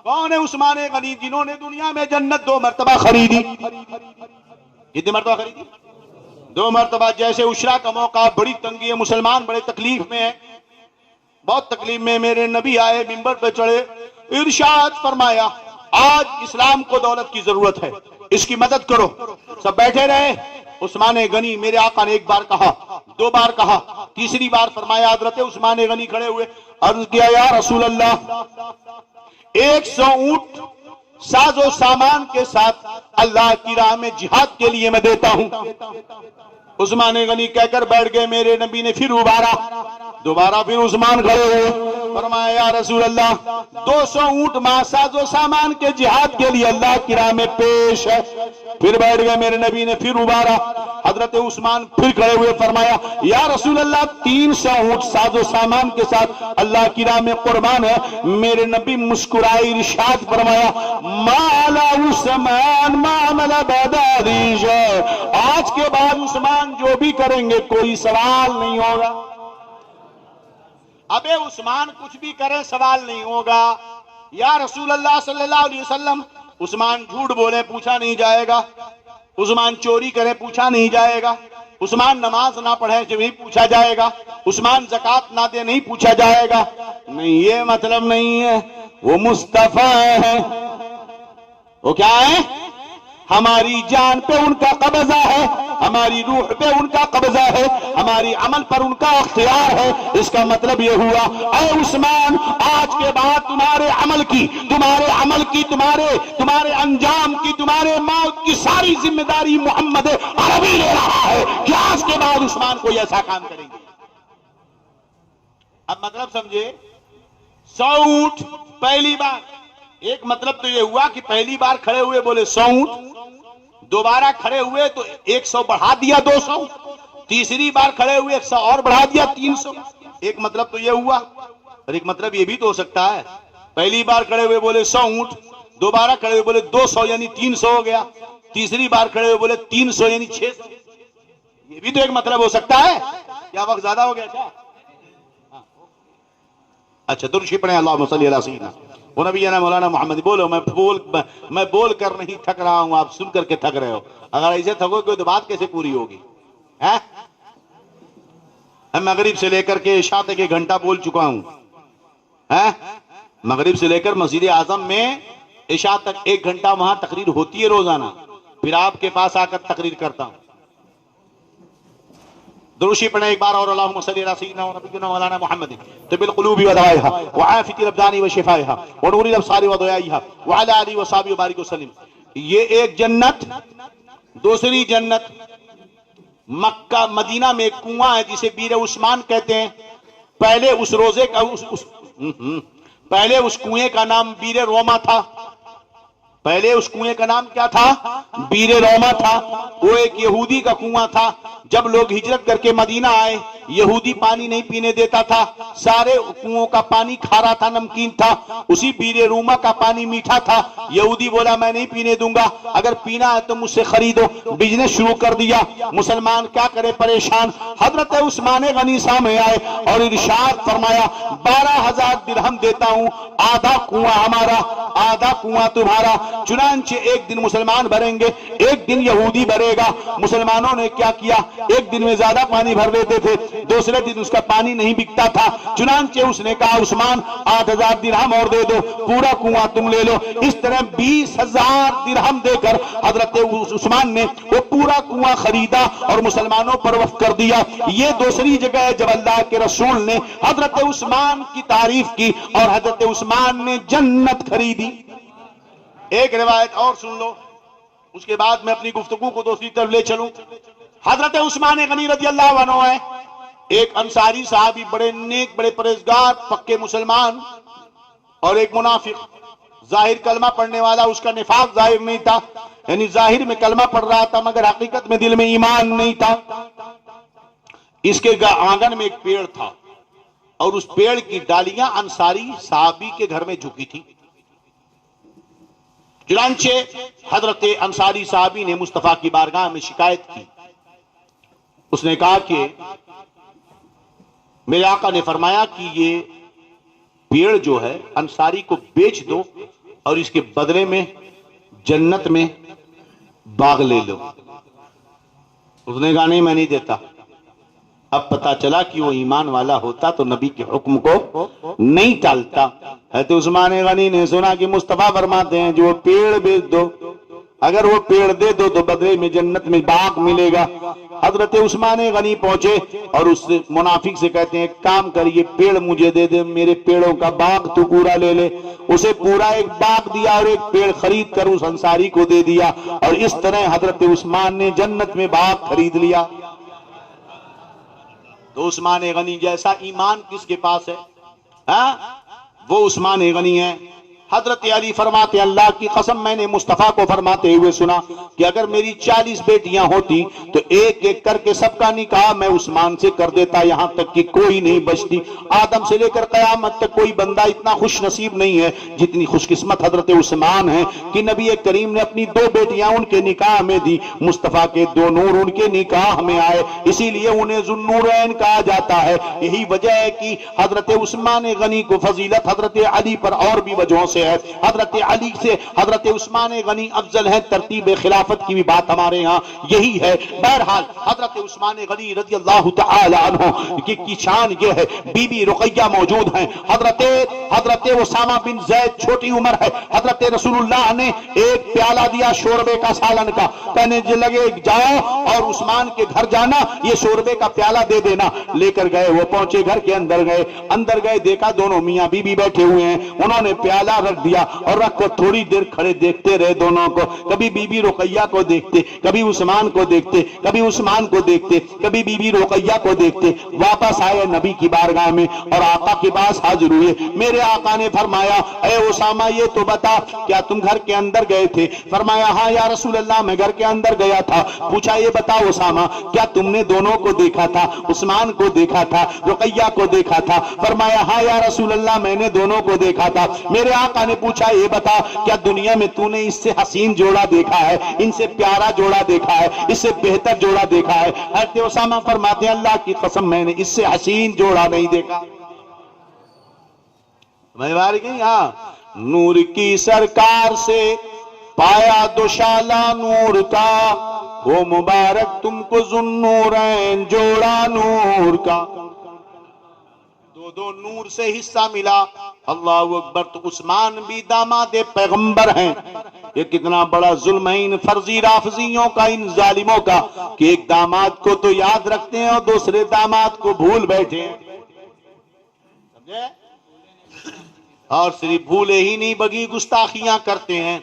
Speaker 1: کون ہے عثمان غنی؟ جنہوں نے دنیا میں جنت 2 مرتبہ خریدی۔ کتنی مرتبہ خریدی؟ 2 مرتبہ۔ جیسے عشرہ کا موقع، بڑی تنگی ہے، مسلمان بڑے تکلیف میں ہے، بہت تکلیف میں، میرے نبی آئے، منبر پہ چڑھے، ارشاد فرمایا آج اسلام کو دولت کی ضرورت ہے، اس کی مدد کرو۔ سب بیٹھے رہے۔ عثمان غنی، میرے آقا نے 1 بار کہا، 2 بار کہا، تیسری بار فرمایا، حضرت عثمان غنی کھڑے ہوئے، عرض کیا یا رسول اللہ 100 اونٹ ساز و سامان کے ساتھ اللہ کی راہ میں جہاد کے لیے میں دیتا ہوں۔ عثمان غنی کہہ کر بیٹھ گئے، میرے نبی نے پھر ابھارا، دوبارہ پھر عثمان کھڑے ہوئے، فرمایا یا رسول اللہ 200 اونٹ ساز و سامان کے جہاد کے لیے اللہ کی راہ میں پیش ہے۔ پھر بیٹھ گئے، میرے نبی نے پھر ابھارا، حضرت عثمان پھر کھڑے ہوئے، فرمایا یا رسول اللہ 300 اونٹ ساز و سامان کے ساتھ اللہ کی راہ میں قربان ہے۔ میرے نبی مسکرائے، ارشاد فرمایا ما علی عثمان ما عمل بعد ذی، آج کے بعد عثمان جو بھی کریں گے کوئی سوال نہیں ہوگا۔ ابے عثمان کچھ بھی کرے سوال نہیں ہوگا۔ یا رسول اللہ صلی اللہ علیہ وسلم عثمان جھوٹ بولے پوچھا نہیں جائے گا، عثمان چوری کرے پوچھا نہیں جائے گا، عثمان نماز نہ پڑھے جو نہیں پوچھا جائے گا، عثمان زکوٰۃ نہ دے نہیں پوچھا جائے گا۔ نہیں، یہ مطلب نہیں ہے، وہ مصطفیٰ ہے۔ وہ کیا ہے؟ ہماری جان پہ ان کا قبضہ ہے، ہماری روح پہ ان کا قبضہ ہے، ہماری عمل پر ان کا اختیار ہے۔ اس کا مطلب یہ ہوا اے عثمان، آج کے بعد تمہارے عمل کی، تمہارے انجام کی، تمہارے موت کی ساری ذمہ داری محمد عربی لے رہا ہے کہ آج کے بعد عثمان کوئی ایسا کام کریں گے۔ اب مطلب سمجھے، 100 اونٹ پہلی بار، ایک مطلب تو یہ ہوا کہ پہلی بار کھڑے ہوئے بولے 100 اونٹ، دوبارہ کھڑے ہوئے تو 100 بڑھا دیا 200، تیسری بار کھڑے ہوئے 100 اور بڑھا دیا 300۔ ایک مطلب تو یہ ہوا، اور ایک مطلب یہ بھی تو ہو سکتا ہے پہلی بار کھڑے ہوئے بولے 100 اونٹ، دوبارہ کھڑے ہوئے بولے 200 یعنی 300 ہو گیا، تیسری بار کھڑے ہوئے بولے 300 یعنی 600۔ یہ بھی تو ایک مطلب ہو سکتا ہے۔ کیا وقت زیادہ ہو گیا کیا؟ اچھا درود پڑھیں، اللہم صلی علی سیدنا وہ نبینا مولانا محمد۔ بولو، میں بول کر نہیں تھک رہا ہوں، آپ سن کر کے تھک رہے ہو۔ اگر ایسے تھکو گے تو بات کیسے پوری ہوگی؟ مغرب سے لے کر کے عشاء تک 1 گھنٹہ بول چکا ہوں، مغرب سے لے کر مسجد اعظم میں عشاء تک 1 گھنٹہ وہاں تقریر ہوتی ہے روزانہ، پھر آپ کے پاس آ کر تقریر کرتا ہوں۔ دروشی پڑھیں ایک بار اور، اللہم صلی علی سیدنا و نبینا مولانا محمد طب القلوب و دوائها وعافیۃ الابدان و شفائها ونور الابصار و ضیائها وعلی آلہ و صحبہ وبارک وسلم۔ یہ ایک جنت، دوسری جنت مکہ مدینہ میں ایک کنواں ہے جسے بیر عثمان کہتے ہیں۔ پہلے اس روزے کا پہلے اس کنویں کا نام بیر روما تھا۔ پہلے اس کنویں کا نام کیا تھا؟ بیر روما تھا۔ وہ ایک یہودی کا کنواں تھا۔ جب لوگ ہجرت کر کے مدینہ آئے، یہودی پانی نہیں پینے دیتا تھا، سارے کنووں کا پانی کھارا تھا، نمکین تھا، اسی بیر روما کا پانی میٹھا تھا۔ یہودی بولا میں نہیں پینے دوں گا، اگر پینا ہے تو مجھ سے خریدو۔ بزنس شروع کر دیا۔ مسلمان کیا کرے، پریشان۔ حضرت عثمان غنی سامنے آئے اور ارشاد فرمایا 12,000 درہم دیتا ہوں، آدھا کنواں ہمارا آدھا کنواں تمہارا۔ چنانچہ ایک دن مسلمان بھریں گے، ایک دن یہودی بھرے گا۔ مسلمانوں نے کیا کیا، ایک دن میں زیادہ پانی بھر دیتے تھے، دوسرے دن اس کا پانی نہیں بکتا تھا۔ چنانچہ اس نے کہا عثمان 8,000 درہم اور دے دو، پورا کنواں تم لے لو۔ اس طرح 20,000 درہم دے کر حضرت عثمان نے وہ پورا کنواں خریدا اور مسلمانوں پر وقف کر دیا۔ یہ دوسری جگہ ہے جب اللہ کے رسول نے حضرت عثمان کی تعریف کی اور حضرت عثمان نے جنت خریدی۔ ایک روایت اور سن لو، اس کے بعد میں اپنی گفتگو کو دوسری طرف لے چلوں۔ حضرت عثمان غنی رضی اللہ عنہ ہے، ایک انصاری صحابی، بڑے نیک، بڑے پرہیزگار، پکے مسلمان، اور ایک منافق، ظاہر کلمہ پڑھنے والا، اس کا نفاق ظاہر نہیں تھا، یعنی ظاہر میں کلمہ پڑھ رہا تھا مگر حقیقت میں دل میں ایمان نہیں تھا۔ اس کے آنگن میں ایک پیڑ تھا اور اس پیڑ کی ڈالیاں انصاری صحابی کے گھر میں جھکی تھی۔ چنانچہ حضرت انصاری صحابی نے مصطفیٰ کی بارگاہ میں شکایت کی۔ اس نے کہا کہ میرے آقا نے فرمایا کہ یہ پیڑ جو ہے انصاری کو بیچ دو اور اس کے بدلے میں جنت میں باغ لے لو۔ اس نے کہا نہیں، میں نہیں دیتا۔ اب پتا چلا کہ وہ ایمان والا ہوتا تو نبی کے حکم کو نہیں ٹالتا۔ حضرت عثمان غنی نے سنا کہ مصطفیٰ فرماتے ہیں جو وہ پیڑ بیچ دو، اگر وہ پیڑ دے دو تو بدلے میں جنت میں باغ ملے گا۔ حضرت عثمان غنی پہنچے اور اس منافق سے کہتے ہیں ایک کام کر، یہ پیڑ مجھے دے دے، میرے پیڑوں کا باغ تو پورا لے لے۔ اسے پورا ایک باغ دیا اور ایک پیڑ خرید کر اس انصاری کو دے دیا، اور اس طرح حضرت عثمان نے جنت میں باغ خرید لیا۔ تو عثمان غنی جیسا ایمان کس کے پاس ہے؟ وہ عثمان غنی ہے۔ حضرت علی فرماتے اللہ کی قسم میں نے مصطفیٰ کو فرماتے ہوئے سنا کہ اگر میری 40 بیٹیاں ہوتی تو ایک ایک کر کے سب کا نکاح میں عثمان سے کر دیتا، یہاں تک کہ کوئی نہیں بچتی۔ آدم سے لے کر قیامت تک کوئی بندہ اتنا خوش نصیب نہیں ہے جتنی خوش قسمت حضرت عثمان ہے کہ نبی کریم نے اپنی 2 بیٹیاں ان کے نکاح میں دی، مصطفیٰ کے 2 نور ان کے نکاح میں آئے، اسی لیے انہیں ذوالنورین کہا جاتا ہے۔ یہی وجہ ہے کہ حضرت عثمان غنی کو فضیلت حضرت علی پر اور بھی وجہوں سے ہے۔ حضرت علی سے حضرت عثمان غنی افضل ہے، ترتیب خلافت کی بھی بات ہمارے ہاں یہی ہے۔ بہرحال حضرت عثمان غنی رضی اللہ تعالی عنہ کی شان یہ ہے، بی بی رقیہ موجود ہیں، حضرت اسامہ بن زید چھوٹی عمر ہے، حضرت رسول اللہ نے ایک پیالہ دیا شوربے کا سالن کا، کہنے لگے جاؤ اور عثمان کے گھر جانا، یہ شوربے کا پیالہ دے دینا۔ لے کر گئے، وہ پہنچے گھر کے اندر گئے، دیکھا دونوں میاں بی بی بیٹھے ہوئے ہیں، انہوں نے پیالہ رکھ دیا اور رکھ کر تھوڑی دیر کھڑے دیکھتے رہے دونوں کو، کبھی بی بی رقیہ کو دیکھتے، کبھی عثمان کو دیکھتے، کبھی عثمان کو دیکھتے، کبھی بی بی رقیہ کو دیکھتے۔ واپس آئے نبی کی بارگاہ میں اور آقا کے پاس حاضر ہوئے۔ میرے آقا نے فرمایا اے اسامہ یہ تو بتا کیا تم گھر کے اندر گئے تھے؟ فرمایا ہاں یا رسول اللہ میں گھر کے اندر گیا تھا۔ پوچھا یہ بتا اسامہ کیا تم نے دونوں کو دیکھا تھا، عثمان کو دیکھا تھا، رقیہ کو دیکھا تھا؟ فرمایا ہاں یا رسول اللہ میں نے دونوں کو دیکھا تھا۔ میرے آقا نے پوچھا یہ بتا کیا دنیا میں تو نے اس سے حسین جوڑا دیکھا ہے، ان سے پیارا جوڑا دیکھا ہے، اس سے بہتر جوڑا دیکھا ہے؟ حضرت اسامہ فرماتے ہیں اللہ کی قسم میں نے اس سے حسین جوڑا نہیں دیکھا۔ نور کی سرکار سے پایا دوشالہ نور کا، وہ مبارک تم کو ذوالنورین جوڑا نور کا۔ دو نور سے حصہ ملا. اللہ اکبر. تو عثمان بھی داماد پیغمبر ہیں. یہ کتنا بڑا ظلم ہے ان فرضی رافضیوں کا, ان ظالموں کا, کہ ایک داماد کو تو یاد رکھتے ہیں اور دوسرے داماد کو بھول بیٹھے ہیں. سمجھے؟ اور صرف بھولے ہی نہیں بگی گستاخیاں کرتے ہیں.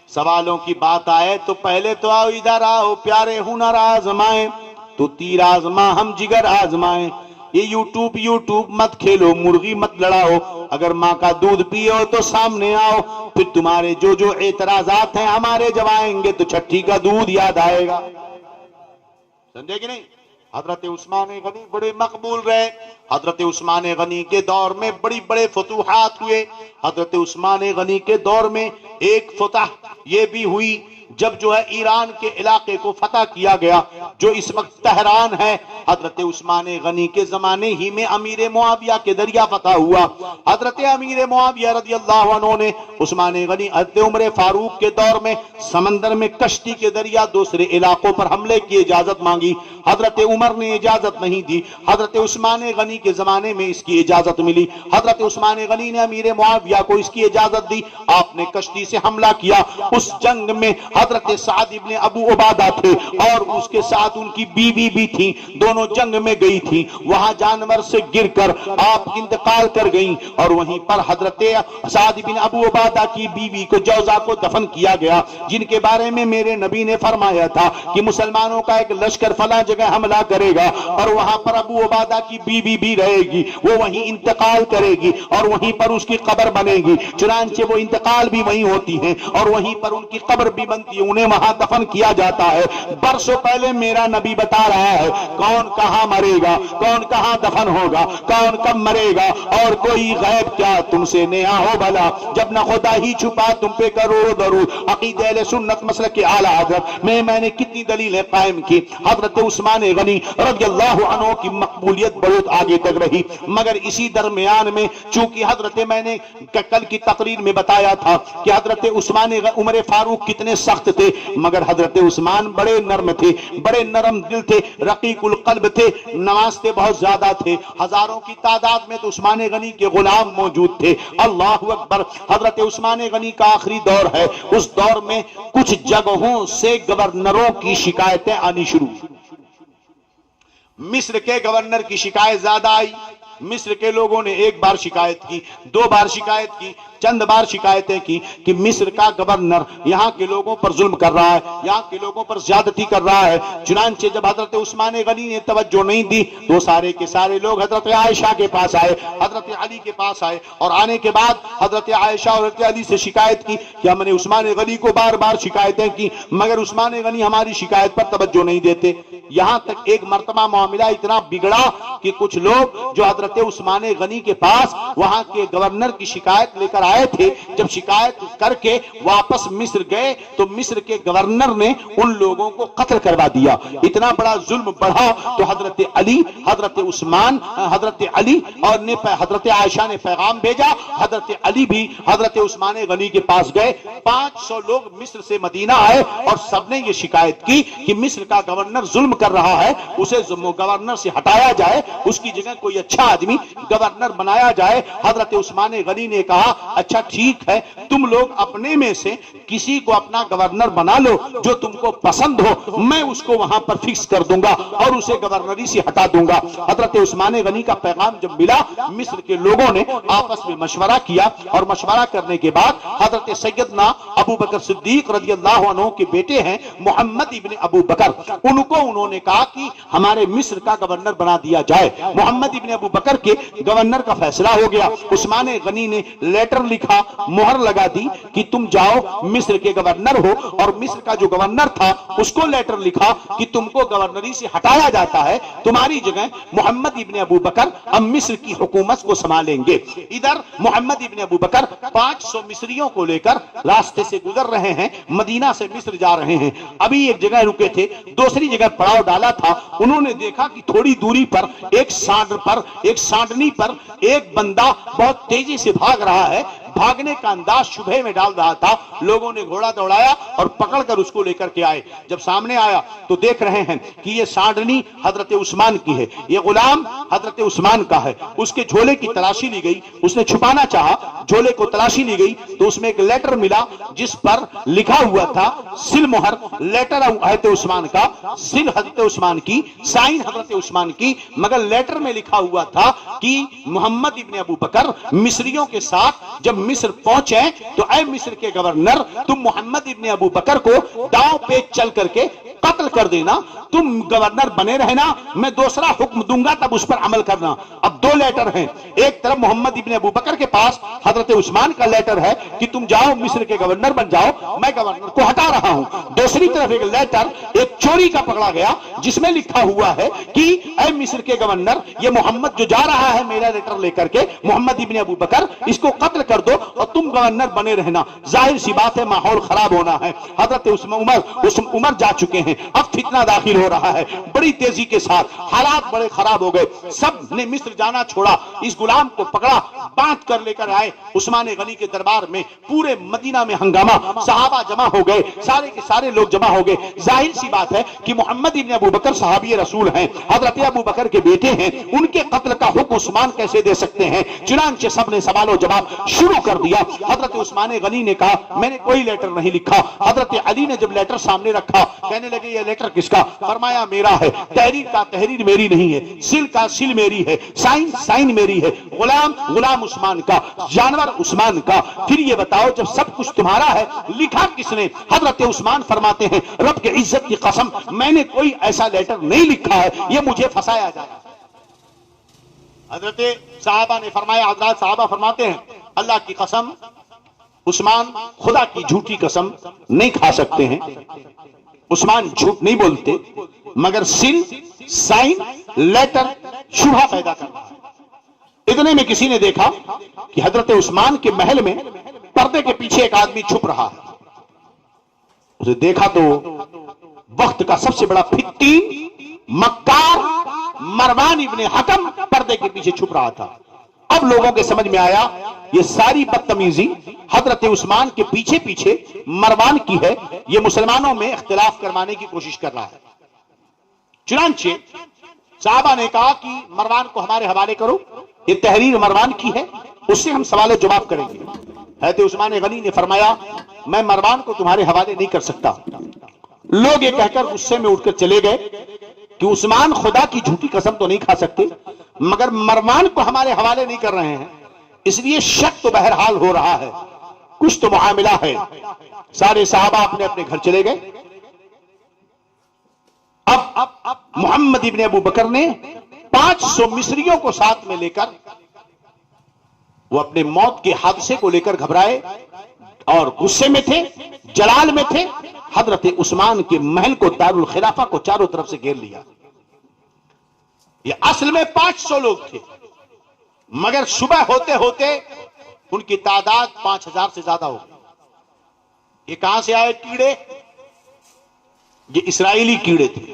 Speaker 1: سوالوں کی بات آئے تو پہلے تو آؤ ادھر آؤ, پیارے ہنر آزمائیں, تو تیر آزما ہم جگر آزمائیں. یہ یوٹیوب مت کھیلو, مرغی مت لڑاؤ. اگر ماں کا دودھ پیو تو سامنے آؤ, پھر تمہارے جو اعتراضات ہیں ہمارے جب آئیں گے تو چھٹی کا دودھ یاد آئے گا. سمجھے کہ نہیں؟ حضرت عثمان غنی بڑے مقبول رہے. حضرت عثمان غنی کے دور میں بڑے فتوحات ہوئے. حضرت عثمان غنی کے دور میں ایک فتح یہ بھی ہوئی جب جو ہے ایران کے علاقے کو فتح کیا گیا, جو اس وقت تہران ہے. حضرت عثمان غنی کے زمانے ہی میں امیر معاویہ کے ذریعہ فتح ہوا. حضرت امیر معاویہ رضی اللہ عنہ نے عثمان غنی حضرت عمر فاروق کے دور میں سمندر میں کشتی کے ذریعہ دوسرے علاقوں پر حملے کی اجازت مانگی. حضرت عمر نے اجازت نہیں دی. حضرت عثمان غنی کے زمانے میں اس کی اجازت ملی. حضرت عثمان غنی نے امیر معاویہ کو اس کی اجازت دی. آپ نے کشتی سے حملہ کیا. اس جنگ میں حضرت سعد ابن ابو عبادہ تھے اور اس کے ساتھ ان کی بیوی بھی تھی. دونوں جنگ میں گئی تھی. وہاں جانور سے گر کر آپ انتقال کر گئیں اور وہیں پر حضرت سعد بن ابو عبادہ کی بیوی کو جوزہ کو دفن کیا گیا, جن کے بارے میں میرے نبی نے فرمایا تھا کہ مسلمانوں کا ایک لشکر فلاں جگہ حملہ کرے گا اور وہاں پر ابو عبادہ کی بیوی بھی رہے گی. وہ وہیں انتقال کرے گی اور وہیں پر اس کی قبر بنے گی. چنانچہ وہ انتقال بھی وہیں ہوتی ہیں اور وہیں پر ان کی قبر بھی بنتی ہے. انہیں وہاں دفن کیا جاتا ہے. برسوں پہلے میرا نبی بتا رہا ہے کون کہاں مرے گا, کون کہاں دفن ہوگا, کون کب مرے گا, اور کوئی غیب کیا تم سے نیا ہو بھلا, جب نہ خدا ہی چھپا تم پہ کروڑ درود. عقیدہ اہل سنت مسلک اعلی حضرت میں نے کتنی دلیلیں قائم کی. حضرت عثمان غنی رضی اللہ عنہ کی مقبولیت بہت آگے تک رہی, مگر اسی درمیان میں چونکہ حضرت میں نے کل کی تقریر میں بتایا تھا کہ حضرت عمر فاروق کتنے سخت تھے, مگر حضرت عثمان بڑے نرم تھے, بڑے نرم دل تھے, رقیق القلب تھے, نوازتے بہت زیادہ تھے. ہزاروں کی تعداد میں تو عثمان غنی کے غلام موجود تھے. اللہ اکبر. حضرت عثمان غنی کا آخری دور ہے. اس دور میں کچھ جگہوں سے گورنروں کی شکایتیں آنی شروع. مصر کے گورنر کی شکایت زیادہ آئی. مصر کے لوگوں نے ایک بار شکایت کی, دو بار شکایت کی, چند بار شکایتیں کی کہ مصر کا گورنر یہاں کے لوگوں پر ظلم کر رہا ہے, یہاں کے لوگوں پر زیادتی کر رہا ہے. چنانچہ جب حضرت عثمان غنی نے توجہ نہیں دی تو سارے کے سارے لوگ حضرت عائشہ کے پاس آئے, حضرت علی کے پاس آئے, اور آنے کے بعد حضرت عائشہ اور حضرت علی سے شکایت کی کہ ہم نے عثمان غنی کو بار بار شکایتیں کی مگر عثمان غنی ہماری شکایت پر توجہ نہیں دیتے. یہاں تک ایک مرتبہ معاملہ اتنا بگڑا کہ کچھ لوگ جو حضرت عثمان غنی کے پاس وہاں کے گورنر کی شکایت لے کر آئے تھے, جب شکایت کر کے واپس مصر گئے تو مصر کے گورنر نے ان لوگوں کو قتل کروا دیا. اتنا بڑا ظلم بڑھا تو حضرت علی, حضرت عثمان, حضرت علی اور حضرت عائشہ نے پیغام بھیجا. حضرت علی بھی حضرت عثمان غنی کے پاس گئے. 500 لوگ مصر سے مدینہ آئے اور سب نے یہ شکایت کی کہ مصر کا گورنر ظلم کر رہا ہے, اسے گورنر سے ہٹایا جائے, اس کی جگہ کوئی اچھا آدمی گورنر بنایا جائے. حضرت عثمان غنی نے کہا اچھا ٹھیک ہے, تم لوگ اپنے میں سے کسی کو اپنا گورنر بنا لو جو تم کو پسند ہو, میں اس کو وہاں پر فکس کر دوں گا اور اسے گورنری سے ہٹا دوں گا. حضرت عثمان غنی کا پیغام جب ملا, مصر کے لوگوں نے آپس میں مشورہ کیا اور مشورہ کرنے کے بعد حضرت سیدنا ابو بکر صدیق رضی اللہ عنہ کے بیٹے ہیں محمد ابن ابو بکر, ان کو انہوں نے کہا کہ ہمارے مصر کا گورنر بنا دیا جائے. محمد ابن ابو بکر کے گورنر کا فیصلہ ہو گیا. عثمان غنی نے لیٹر لکھا, مہر لگا دی کہ تم جاؤ مصر کے گورنر ہو, اور مصر کا جو گورنر تھا اس کو لیٹر لکھا کہ تم کو گورنری سے ہٹایا جاتا ہے, تمہاری جگہ محمد ابن ابو بکر اب مصر کی حکومت کو سنبھالیں گے. ادھر محمد ابن ابو بکر 500 مصریوں کو لے کر راستے سے گزر رہے ہیں, مدینہ سے مصر جا رہے ہیں. ابھی ایک جگہ رکے تھے, دوسری جگہ پڑاؤ ڈالا تھا. انہوں نے دیکھا کہ تھوڑی دوری پر ایک سانڈنی پر ایک بندہ بہت تیزی سے بھاگ رہا ہے. بھاگنے کا انداز شبہ میں ڈال رہا تھا. لوگوں نے گھوڑا دوڑایا اور پکڑ کر اس کو لے کر کے آئے. جب سامنے آیا تو دیکھ رہے ہیں کہ یہ سانڈنی حضرت عثمان کی ہے, یہ غلام حضرت عثمان کا ہے. اس کے جھولے کی تلاشی لی گئی, اس نے چھپانا چاہا, جھولے کو تلاشی لی گئی تو اس میں ایک لیٹر ملا جس پر لکھا ہوا تھا سل مہر, لیٹر حضرت عثمان کا, سل حضرت عثمان کی, سائن حضرت عثمان کی, مگر لیٹر میں لکھا ہوا تھا کہ محمد ابن ابو بکر مصریوں کے ساتھ جب مصر پہنچے تو اے مصر کے گورنر, تم محمد ابن ابو بکر کو داؤ پہ چل کر کے قتل کر دینا, تم گورنر بنے رہنا, میں دوسرا حکم دوں گا تب اس پر عمل کرنا. اب دو لیٹر ہیں, ایک طرف محمد ابن ابو بکر کے پاس حضرت عثمان کا لیٹر ہے کہ تم جاؤ مصر کے گورنر بن جاؤ, میں گورنر کو ہٹا رہا ہوں. دوسری طرف ایک لیٹر ایک چوری کا پکڑا گیا جس میں لکھا ہوا ہے کہ اے مصر کے گورنر, یہ محمد جو جا رہا ہے میرا لیٹر لے کر کے, محمد ابن ابو بکر, اس کو قتل کر دو اور تم گورنر بنے رہنا. ظاہر سی بات ہے ماحول خراب ہونا ہے. حضرت عمر جا چکے ہیں, اب فتنہ داخل ہو رہا ہے بڑی تیزی کے ساتھ, حالات بڑے خراب ہو گئے. سب نے مصر جانا چھوڑا, اس غلام کو پکڑا, باندھ کر لے کر آئے عثمان غنی کے دربار میں. پورے مدینہ میں ہنگامہ, صحابہ جمع ہو گئے, سارے کے سارے لوگ جمع ہو گئے. ظاہر سی بات ہے کہ محمد ابن ابو بکر صحابی رسول ہیں, حضرت ابو بکر کے بیٹے ہیں, ان کے قتل کا حکم عثمان کیسے دے سکتے ہیں؟ چنانچہ سب نے سوال و جواب شروع کر دیا. حضرت عثمان غنی نے کہا میں نے کوئی لیٹر نہیں لکھا. حضرت علی نے جب لیٹر سامنے رکھا کہنے لگے یہ لیٹر کس کا؟ فرمایا میرا ہے. تحریر کا تحریر میری نہیں ہے, سل کا سل میری ہے, سائن سائن میری ہے, غلام غلام عثمان کا, جانور عثمان کا. پھر یہ بتاؤ جب سب کچھ تمہارا ہے لکھا کس نے؟ حضرت عثمان فرماتے ہیں رب کے عزت کی قسم میں نے کوئی ایسا لیٹر نہیں لکھا ہے, یہ مجھے پھنسایا جا رہا ہے. حضرت صحابہ نے فرمایا, حضرات صحابہ فرماتے ہیں اللہ کی قسم عثمان خدا کی جھوٹی قسم نہیں کھا سکتے ہیں, عثمان جھوٹ نہیں بولتے, مگر سن سائن لیٹر شبہ پیدا کرتا ہے. اتنے میں کسی نے دیکھا کہ حضرت عثمان کے محل میں پردے کے پیچھے ایک آدمی چھپ رہا ہے. اسے دیکھا تو وقت کا سب سے بڑا فتین مکار مروان ابن حکم پردے کے پیچھے چھپ رہا تھا. اب لوگوں کے سمجھ میں آیا یہ ساری بدتمیزی حضرت عثمان کے پیچھے پیچھے مروان کی ہے, یہ مسلمانوں میں اختلاف کروانے کی کوشش کر رہا ہے. چنانچہ صحابہ نے کہا کہ مروان کو ہمارے حوالے کرو, یہ تحریر مروان کی ہے, اس سے ہم سوال و جواب کریں گے. حضرت عثمان غنی نے فرمایا میں مروان کو تمہارے حوالے نہیں کر سکتا. لوگ یہ کہہ کر غصے میں اٹھ کر چلے گئے کہ عثمان خدا کی جھوٹی قسم تو نہیں کھا سکتے, مگر مروان کو ہمارے حوالے نہیں کر رہے ہیں, اس لیے شک تو بہرحال ہو رہا ہے, کچھ تو معاملہ ہے. سارے صحابہ اپنے اپنے گھر چلے گئے. اب محمد ابن ابو بکر نے 500 مصریوں کو ساتھ میں لے کر وہ اپنے موت کے حادثے کو لے کر گھبرائے اور غصے میں تھے, جلال میں تھے. حضرت عثمان کے محل کو دارالخلافہ کو چاروں طرف سے گھیر لیا. یہ اصل میں 500 لوگ تھے, مگر صبح ہوتے ہوتے ان کی تعداد 5000 سے زیادہ ہو گئی. یہ کہاں سے آئے کیڑے؟ یہ اسرائیلی کیڑے تھے.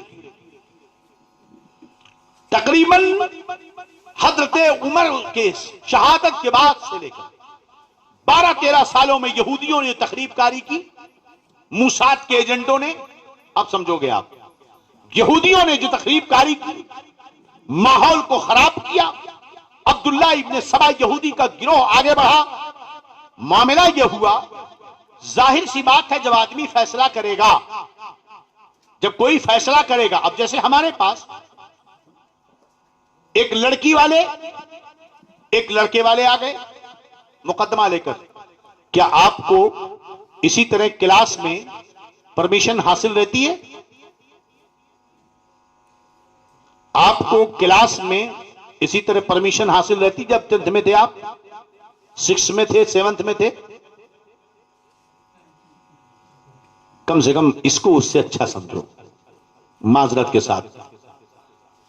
Speaker 1: تقریباً حضرت عمر کے شہادت کے بعد سے لے کر 12-13 سالوں میں یہودیوں نے تخریب کاری کی, موساد کے ایجنٹوں نے. اب سمجھو گے آپ, یہودیوں نے جو تخریب کاری کی, ماحول کو خراب کیا. عبداللہ ابن سبا یہودی کا گروہ آگے بڑھا. معاملہ یہ ہوا, ظاہر سی بات ہے جب آدمی فیصلہ کرے گا, جب کوئی فیصلہ کرے گا, اب جیسے ہمارے پاس ایک لڑکی والے ایک لڑکے والے آ گئے مقدمہ لے کر, کیا آپ کو اسی طرح کلاس میں پرمیشن حاصل رہتی ہے؟ آپ کو کلاس میں اسی طرح پرمیشن حاصل رہتی جب 10th میں تھے, آپ 6th میں تھے, 7th میں تھے؟ کم سے کم اس کو اس سے اچھا سمجھو, معذرت کے ساتھ.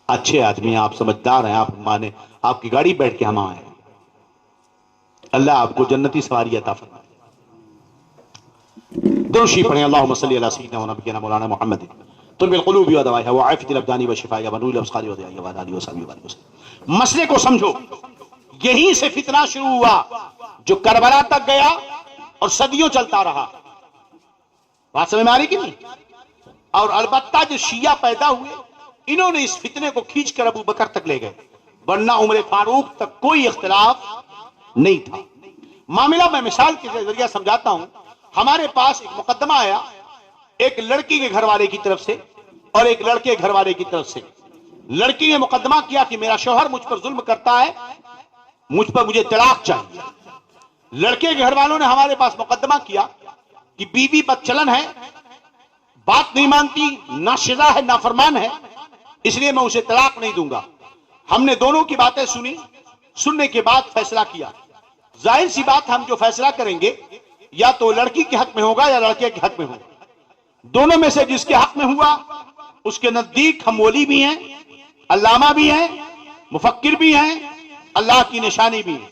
Speaker 1: اچھے آدمی ہیں آپ, سمجھدار ہیں آپ, مانے آپ کی گاڑی بیٹھ کے ہم آئے ہیں. اللہ آپ کو جنتی سواری عطا فرمائے. درشی پڑھیں اللہم صلی علی سیدنا و نبینا مولانا محمد طب القلوب و دوائها وعافیت الابدان و شفاء و نور الابصار و ضیاء و آلہ و صحبہ وسلم. مسئلے کو سمجھو. یہیں سے فتنہ شروع ہوا جو کربلا تک گیا اور صدیوں چلتا رہا. بات سمجھ میں آ رہی کہ نہیں؟ اور البتہ جو شیعہ پیدا ہوئے انہوں نے اس فتنے کو کھینچ کر ابو بکر تک لے گئے، ورنہ عمر فاروق تک کوئی اختلاف نہیں تھا. معاملہ میں مثال کے ذریعہ سمجھاتا ہوں. ہمارے پاس ایک مقدمہ آیا ایک لڑکی کے گھر والے کی طرف سے اور ایک لڑکے گھر والے کی طرف سے. لڑکی نے مقدمہ کیا کہ میرا شوہر مجھ پر ظلم کرتا ہے، مجھے طلاق چاہیے. لڑکے کے گھر والوں نے ہمارے پاس مقدمہ کیا کہ بیوی بدچلن ہے، بات نہیں مانتی، ناشزا ہے، نافرمان ہے، اس لیے میں اسے طلاق نہیں دوں گا. ہم نے دونوں کی باتیں سنی، سننے کے بعد فیصلہ کیا. ظاہر سی بات ہم جو فیصلہ کریں گے یا تو لڑکی کے حق میں ہوگا یا لڑکے کے حق میں ہوگا. دونوں میں سے جس کے حق میں ہوا اس کے نزدیک ہم ولی بھی ہیں، علامہ بھی ہیں، مفکر بھی ہیں، اللہ کی نشانی بھی ہیں.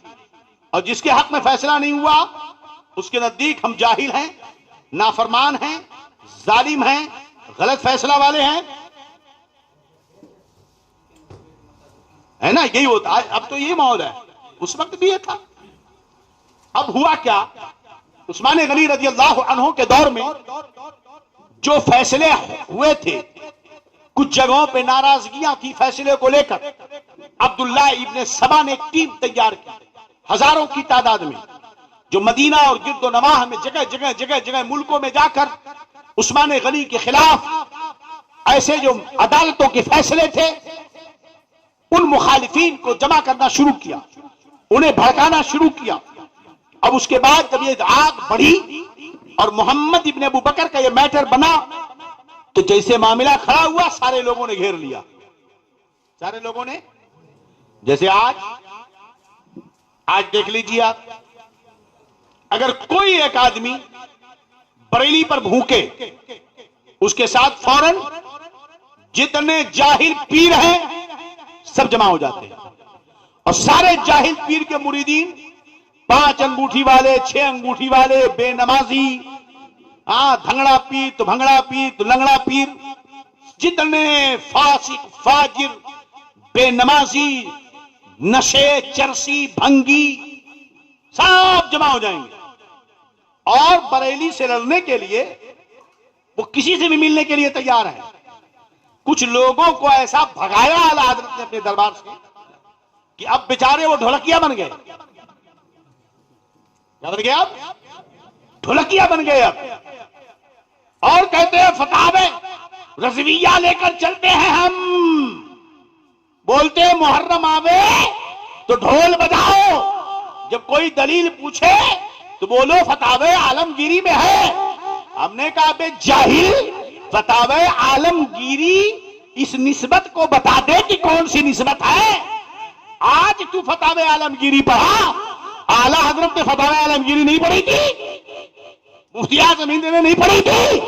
Speaker 1: اور جس کے حق میں فیصلہ نہیں ہوا اس کے نزدیک ہم جاہل ہیں، نافرمان ہیں، ظالم ہیں، غلط فیصلہ والے ہیں. ہے نا؟ یہی ہوتا ہے. اب تو یہ ماحول ہے، اس وقت بھی یہ تھا. اب ہوا کیا؟ عثمان غنی رضی اللہ عنہ کے دور میں جو فیصلے ہوئے تھے، کچھ جگہوں پہ ناراضگیاں تھی فیصلے کو لے کر. عبداللہ ابن سبا نے ایک ٹیم تیار کی ہزاروں کی تعداد میں، جو مدینہ اور گرد و نواح میں جگہ جگہ ملکوں میں جا کر عثمان غنی کے خلاف ایسے جو عدالتوں کے فیصلے تھے ان مخالفین کو جمع کرنا شروع کیا، انہیں بھڑکانا شروع کیا. اب اس کے بعد جب یہ آگ بڑھی اور محمد ابن ابو بکر کا یہ میٹر بنا تو جیسے معاملہ کھڑا ہوا سارے لوگوں نے گھیر لیا. سارے لوگوں نے، جیسے آج دیکھ لیجیے آپ، اگر کوئی ایک آدمی بریلی پر بھوکے اس کے ساتھ فوراً جتنے جاہل پیر ہیں سب جمع ہو جاتے ہیں اور سارے جاہل پیر کے مریدین، 5 انگوٹھی والے، 6 انگوٹھی والے، بے نمازی، دھنگڑا پیر تو بھنگڑا پیر تو لنگڑا پیر، جتنے فاسق فاجر بے نمازی نشے چرسی بھنگی سب جمع ہو جائیں گے. اور بریلی سے لڑنے کے لیے وہ کسی سے بھی ملنے کے لیے تیار ہیں. کچھ لوگوں کو ایسا بھگایا اعلیٰ حضرت نے اپنے دربار سے کہ اب بیچارے وہ ڈھولکیا بن گئے. کیا بن گئے؟ اب ڈھولکیا بن گئے. اب اور کہتے ہیں فتاوے رضویہ لے کر چلتے ہیں ہم، بولتے ہیں محرم آوے تو ڈھول بجاؤ، جب کوئی دلیل پوچھے تو بولو فتاوے عالمگیری میں ہے. ہم نے کہا بے جاہل، فتاوے عالمگیری اس نسبت کو بتا دے کہ کون سی نسبت ہے. آج تو فتاوے عالمگیری پڑھا، اعلیٰ حضرت نے فتاوے عالمگیری نہیں پڑھی تھی، مفتی اعظم ہند نے نہیں پڑھی تھی.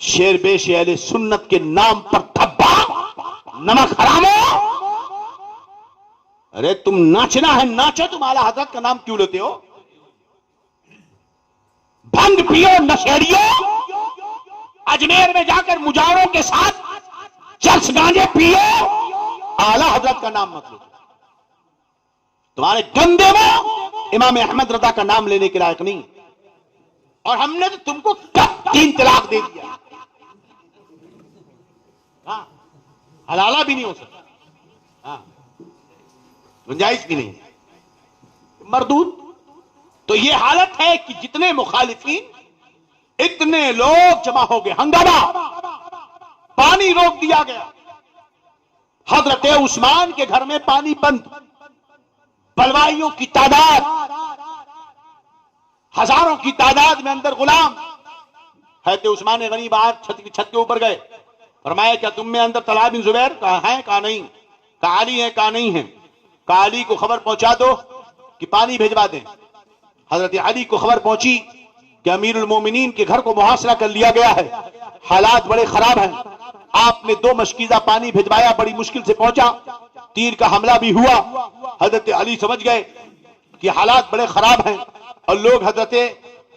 Speaker 1: شیر بیش اہل سنت کے نام پر دھبا، نمک حرام ہو. ارے تم ناچنا ہے ناچو، تم اعلیٰ حضرت کا نام کیوں لیتے ہو؟ بھنگ پیو نشیڑیو، اجمیر میں جا کر مجاوروں کے ساتھ چرس گانجے پیو، اعلیٰ حضرت کا نام مت لو. تمہارے گندے میں امام احمد رضا کا نام لینے کے لائق نہیں. اور ہم نے تو تم کو 3 طلاق دے دیا، حلالہ بھی نہیں ہو سکتا، گنجائش بھی نہیں، مردود. تو یہ حالت ہے کہ جتنے مخالفین اتنے لوگ جمع ہو گئے، ہنگامہ، پانی روک دیا گیا. حضرت عثمان کے گھر میں پانی بند، بلوائیوں کی تعداد، ہزاروں کی تعداد میں اندر غلام. حضرت عثمان غنی باہر چھت کے اوپر گئے، فرمایا کیا تم میں اندر طلحہ بن زبیر؟ کہا ہیں، کہا نہیں. کہا علی ہیں؟ کہا نہیں ہیں. کہا علی کو خبر پہنچا دو کہ پانی بھیجوا دیں. حضرت علی کو خبر پہنچی کہ امیر المومنین کے گھر کو محاصرہ کر لیا گیا ہے، حالات بڑے خراب ہیں. آپ نے 2 مشکیزہ پانی بھیجوایا، بڑی مشکل سے پہنچا، تیر کا حملہ بھی ہوا. حضرت علی سمجھ گئے کہ حالات بڑے خراب ہیں اور لوگ حضرت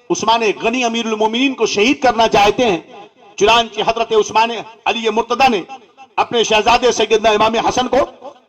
Speaker 1: عثمان غنی امیر المومنین کو شہید کرنا چاہتے ہیں. چنانچہ حضرت عثمان علی مرتضی نے اپنے شہزادے سیدنا امام حسن کو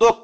Speaker 1: 2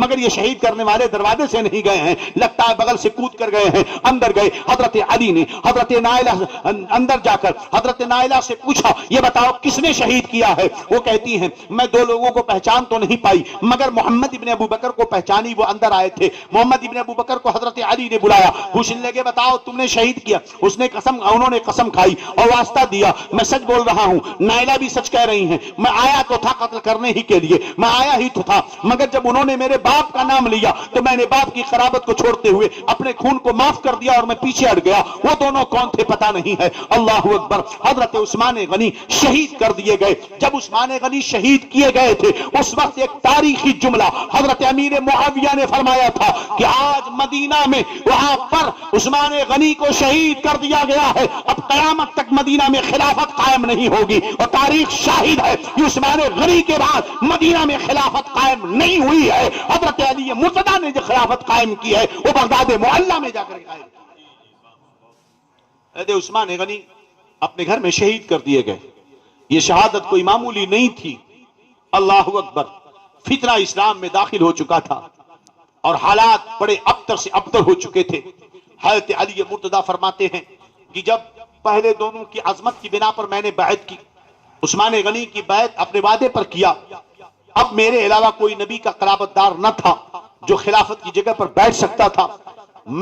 Speaker 1: مگر یہ شہید کرنے والے دروازے سے نہیں گئے ہیں، لگتا ہے بغل سے کود کر گئے ہیں، اندر گئے۔ حضرت علی نے حضرت نائلہ اندر جا کر حضرت نائلہ سے پوچھا یہ بتاؤ کس نے شہید کیا ہے؟ وہ کہتی ہیں میں دو لوگوں کو پہچان تو نہیں پائی مگر محمد ابن ابو بکر کو پہچانی، وہ اندر آئے تھے۔ محمد ابن ابو بکر کو حضرت علی نے بلایا، پوچھنے لگے بتاؤ تم نے شہید کیا؟ انہوں نے قسم کھائی اور واسطہ دیا میں سچ بول رہا ہوں، نائلہ بھی سچ کہہ رہی ہیں، میں آیا تو تھا قتل کرنے ہی کے لیے، میں آیا ہی تو تھا، مگر جب انہوں نے میرے باپ کا نام لیا تو میں نے باپ کی قرابت کو چھوڑتے ہوئے اپنے خون کو معاف کر دیا اور میں پیچھے ہٹ گیا۔ وہ دونوں کون تھے پتہ نہیں ہے۔ اللہ اکبر۔ حضرت عثمان غنی شہید کر دیے گئے۔ جب عثمان غنی شہید کیے گئے تھے اس وقت ایک تاریخی جملہ حضرت امیر معاویہ نے فرمایا تھا کہ آج مدینہ میں وہاں پر عثمان غنی کو شہید کر دیا گیا ہے، اب قیامت تک مدینہ میں خلافت قائم نہیں ہوگی، اور تاریخ شاہد ہے کہ عثمان غنی کے بعد مدینہ میں خلافت قائم نہیں ہوئی ہے۔ حضرت علی مرتضیٰ نے جو خلافت قائم کی ہے وہ بغداد معلی میں جا کر قائم کی۔ عثمان غنی اپنے گھر میں شہید کر دیے گئے۔ یہ شہادت کوئی معمولی نہیں تھی۔ اللہ اکبر۔ فتنہ اسلام میں داخل ہو چکا تھا اور حالات بڑے ابتر سے ابتر ہو چکے تھے۔ حضرت علی مرتضیٰ فرماتے ہیں کہ جب پہلے دونوں کی عظمت کی بنا پر میں نے بیعت کی، عثمان غنی کی بیعت اپنے وعدے پر کیا، اب میرے علاوہ کوئی نبی کا قرابت دار نہ تھا جو خلافت کی جگہ پر بیٹھ سکتا تھا۔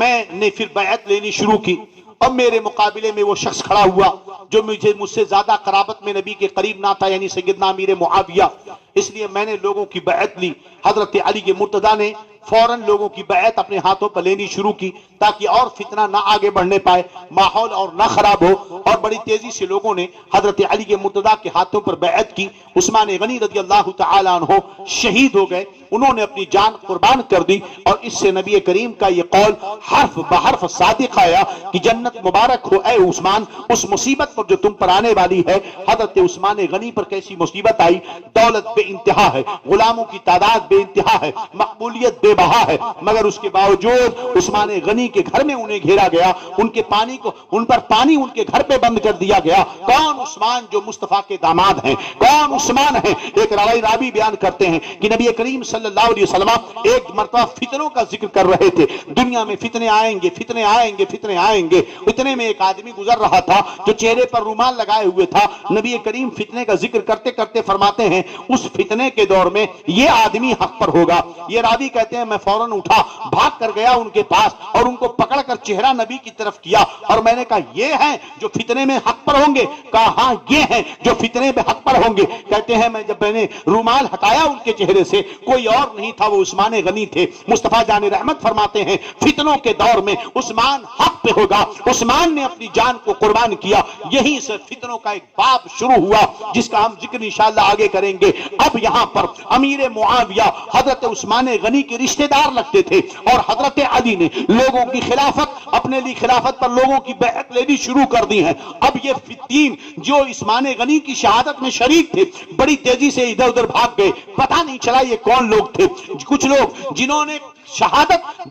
Speaker 1: میں نے پھر بیعت لینی شروع کی، اب میرے مقابلے میں وہ شخص کھڑا ہوا جو مجھ سے زیادہ قرابت میں نبی کے قریب نہ تھا، یعنی سیدنا امیر معاویہ۔ اس لیے میں نے لوگوں کی بیعت لی۔ حضرت علی کے مرتضیٰ نے فوراً لوگوں کی بیعت اپنے ہاتھوں پر لینی شروع کی تاکہ اور فتنہ نہ آگے بڑھنے پائے، ماحول اور نہ خراب ہو، اور بڑی تیزی سے لوگوں نے حضرت علی کے مرتضیٰ کے ہاتھوں پر بیعت کی۔ عثمان غنی رضی اللہ تعالی عنہ شہید ہو گئے، انہوں نے اپنی جان قربان کر دی، اور اس سے نبی کریم کا یہ قول حرف بحرف صادق آیا کہ جنت مبارک ہو اے عثمان اس مصیبت پر جو تم پر آنے والی ہے۔ حضرت عثمان غنی پر کیسی مصیبت آئی؟ دولت بے انتہا ہے، غلاموں کی تعداد بے انتہا ہے، مقبولیت بے بہا ہے، مگر اس کے باوجود عثمان غنی کے گھر میں انہیں گھیرا گیا، ان پر پانی ان کے گھر پہ بند کر دیا گیا۔ کون عثمان جو مصطفیٰ کے داماد ہیں؟ کون عثمان ہیں؟ ایک راوی بیان کرتے ہیں کہ نبی کریم صلی اللہ علیہ وسلم ایک مرتبہ فتنوں کا ذکر کر رہے تھے، دنیا میں فتنے آئیں گے، فتنے آئیں گے، فتنے آئیں گے۔ اتنے میں ایک آدمی گزر رہا تھا جو چہرے پر رومال لگائے ہوئے تھا۔ نبی کریم فتنے کا ذکر کرتے کرتے فرماتے ہیں اس فتنے کے دور میں یہ آدمی حق پر ہوگا۔ یہ راوی کہتے ہیں میں فوراً اٹھا، بھاگ کر گیا ان کے پاس اور ان کو پکڑ کر چہرہ نبی کی طرف کیا، اور میں نے کہا یہ ہیں جو فتنے میں حق پر ہوں گے؟ کہا ہاں یہ ہیں جو فتنے میں حق پر ہوں گے۔ کہتے ہیں جب میں نے رومال ہٹایا ان کے چہرے سے کوئی اور نہیں تھا، وہ عثمان غنی تھے۔ مصطفیٰ جان رحمت فرماتے ہیں فتنوں کے دور میں عثمان حق پہ ہوگا، عثمان نے اپنی جان کو قربان کیا۔ یہیں سے فتنوں کا ایک باب شروع ہوا جس کا ہم ذکر انشاءاللہ آگے کریں گے۔ اب یہاں پر امیر معاویہ حضرت عثمان غنی کے رشتہ دار لگتے تھے، اور حضرت علی نے لوگوں کی خلافت اپنے لیے خلافت پر لوگوں کی بیعت لینی شروع کر دی ہے۔ اب یہ فتین جو عثمان غنی کی شہادت میں شریک تھے بڑی تیزی سے ادھر ادھر بھاگ گئے، پتہ نہیں چلا یہ کون لوگ تھے۔ کچھ لوگ جنہوں نے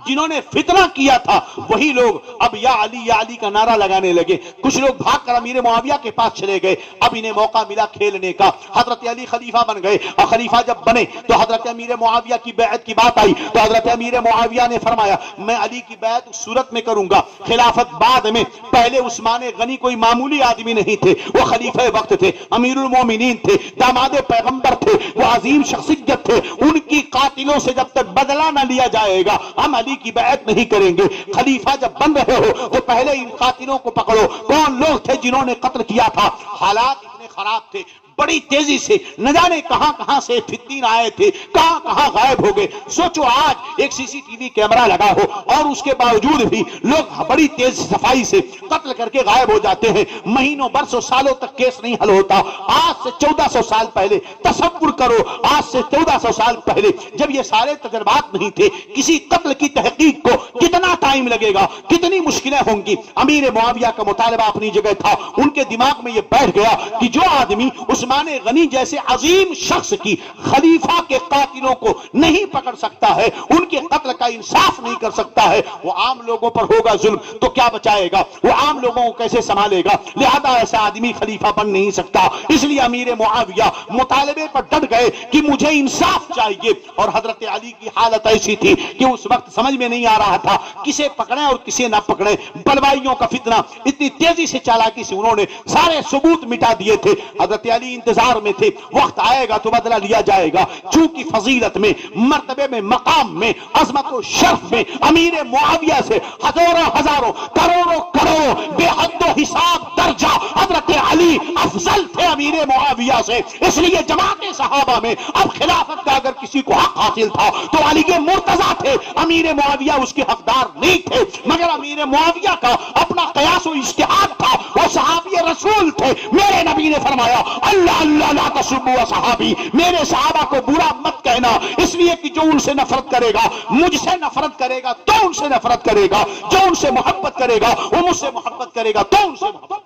Speaker 1: جنہوں نے فتنہ کیا تھا وہی لوگ اب یا علی کا نعرہ لگانے لگے۔ کچھ لوگ بھاگ کر امیر معاویہ کے پاس چلے گئے، اب انہیں موقع ملا کھیلنے کا۔ حضرت علی خلیفہ بن گئے، اور خلیفہ جب بنے تو حضرت امیر معاویہ کی بیعت کی بات آئی تو حضرت امیر معاویہ نے فرمایا میں علی کی بیعت اس صورت میں کروں گا، خلافت بعد میں۔ پہلے عثمان غنی کوئی معمولی آدمی نہیں تھے، وہ خلیفہ وقت تھے، امیر المومنین تھے، داماد پیغمبر تھے، وہ عظیم شخصیت تھے۔ ان کی قاتلوں سے جب تک بدلہ نہ لیا جائے گا ہم علی کی بیعت نہیں کریں گے۔ خلیفہ جب بن رہے ہو تو پہلے ان قاتلوں کو پکڑو، کون لوگ تھے جنہوں نے قتل کیا تھا۔ حالات اتنے خراب تھے، بڑی تیزی سے نہ جانے کہاں کہاں سے فتین آئے تھے، کہاں کہاں غائب ہو گئے۔ سوچو آج ایک سی سی ٹی وی کیمرہ لگا ہو اور اس کے باوجود بھی لوگ بڑی تیز صفائی سے قتل کر کے غائب ہو جاتے ہیں، مہینوں برسوں سالوں تک کیس نہیں حل ہوتا۔ آج سے 1400 سال پہلے تصور کرو، آج سے 1400 سال پہلے جب یہ سارے تجربات نہیں تھے، کسی قتل کی تحقیق کو کتنا ٹائم لگے گا، کتنی مشکلیں ہوں گی۔ امیر معاویہ کا مطالبہ اپنی جگہ تھا، ان کے دماغ میں یہ بیٹھ گیا کہ جو آدمی عثمان
Speaker 2: عثمان غنی جیسے عظیم شخص کی خلیفہ کے قاتلوں کو نہیں پکڑ سکتا ہے، ان کے قتل کا انصاف نہیں کر سکتا ہے، وہ عام لوگوں پر ہوگا ظلم تو کیا بچائے گا؟ وہ عام لوگوں کو کیسے سنبھالے گا؟ لہذا ایسا آدمی خلیفہ بن نہیں سکتا۔ اس لیے امیر معاویہ مطالبے پر ڈٹ گئے کہ مجھے انصاف چاہیے، اور حضرت علی کی حالت ایسی تھی کہ اس وقت سمجھ میں نہیں آ رہا تھا کسے پکڑیں اور کسے نہ پکڑیں۔ بلوائیوں کا فتنہ اتنی تیزی سے چالاکی سے انہوں نے سارے ثبوت مٹا دیے تھے۔ حضرت علی انتظار میں تھے، وقت آئے گا تو بدلہ لیا جائے گا۔ چونکہ فضیلت میں، مرتبے میں، مقام میں، عظمت و شرف میں امیر معاویہ سے ہزاروں کروڑوں بے حد و حساب درجہ حضرت علی افضل تھے امیر معاویہ سے۔ اس لیے جماعت صحابہ میں اب خلافت کا اگر کسی کو حق حاصل تھا تو علی مرتضیٰ تھے، امیر معاویہ اس کے حقدار نہیں تھے۔ مگر امیر معاویہ کا اپنا قیاس و اجتہاد تھا، وہ صحابی رسول تھے۔ میرے نبی نے فرمایا اللہ اللہ لا تسبوا صحابی، میرے صحابہ کو برا مت کہنا، اس لیے کہ جو ان سے نفرت کرے گا مجھ سے نفرت کرے گا تو ان سے نفرت کرے گا، جو ان سے محبت کرے گا وہ مجھ سے محبت کرے گا تو ان سے محبت۔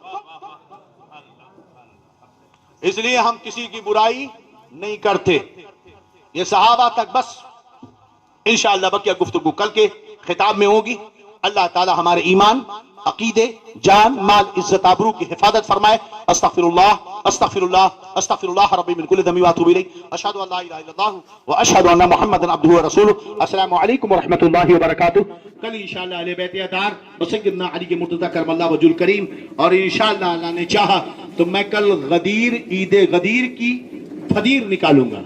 Speaker 2: اس لیے ہم کسی کی برائی نہیں کرتے۔ یہ صحابہ تک بس۔ انشاءاللہ بقیہ گفتگو کل کے خطاب میں ہوگی۔ اللہ تعالی ہمارے ایمان، عقیدے، جان، مال، عزت، آبرو کی حفاظت فرمائے۔ استغفر اللہ استغفر اللہ استغفر اللہ ربی من کل ذنب واتوب الیہ، اشہد ان لا الہ الا اللہ واشہد ان محمدا عبدہ ورسولہ۔ السلام علیکم ورحمۃ اللہ وبرکاتہ۔ کل انشاءاللہ اہل بیت اطہار و سیدنا علی کے مرتضیٰ کرم اللہ وجہ الکریم، اور انشاءاللہ اللہ نے چاہا تو میں کل غدیر، عید غدیر کی فدیر نکالوں گا۔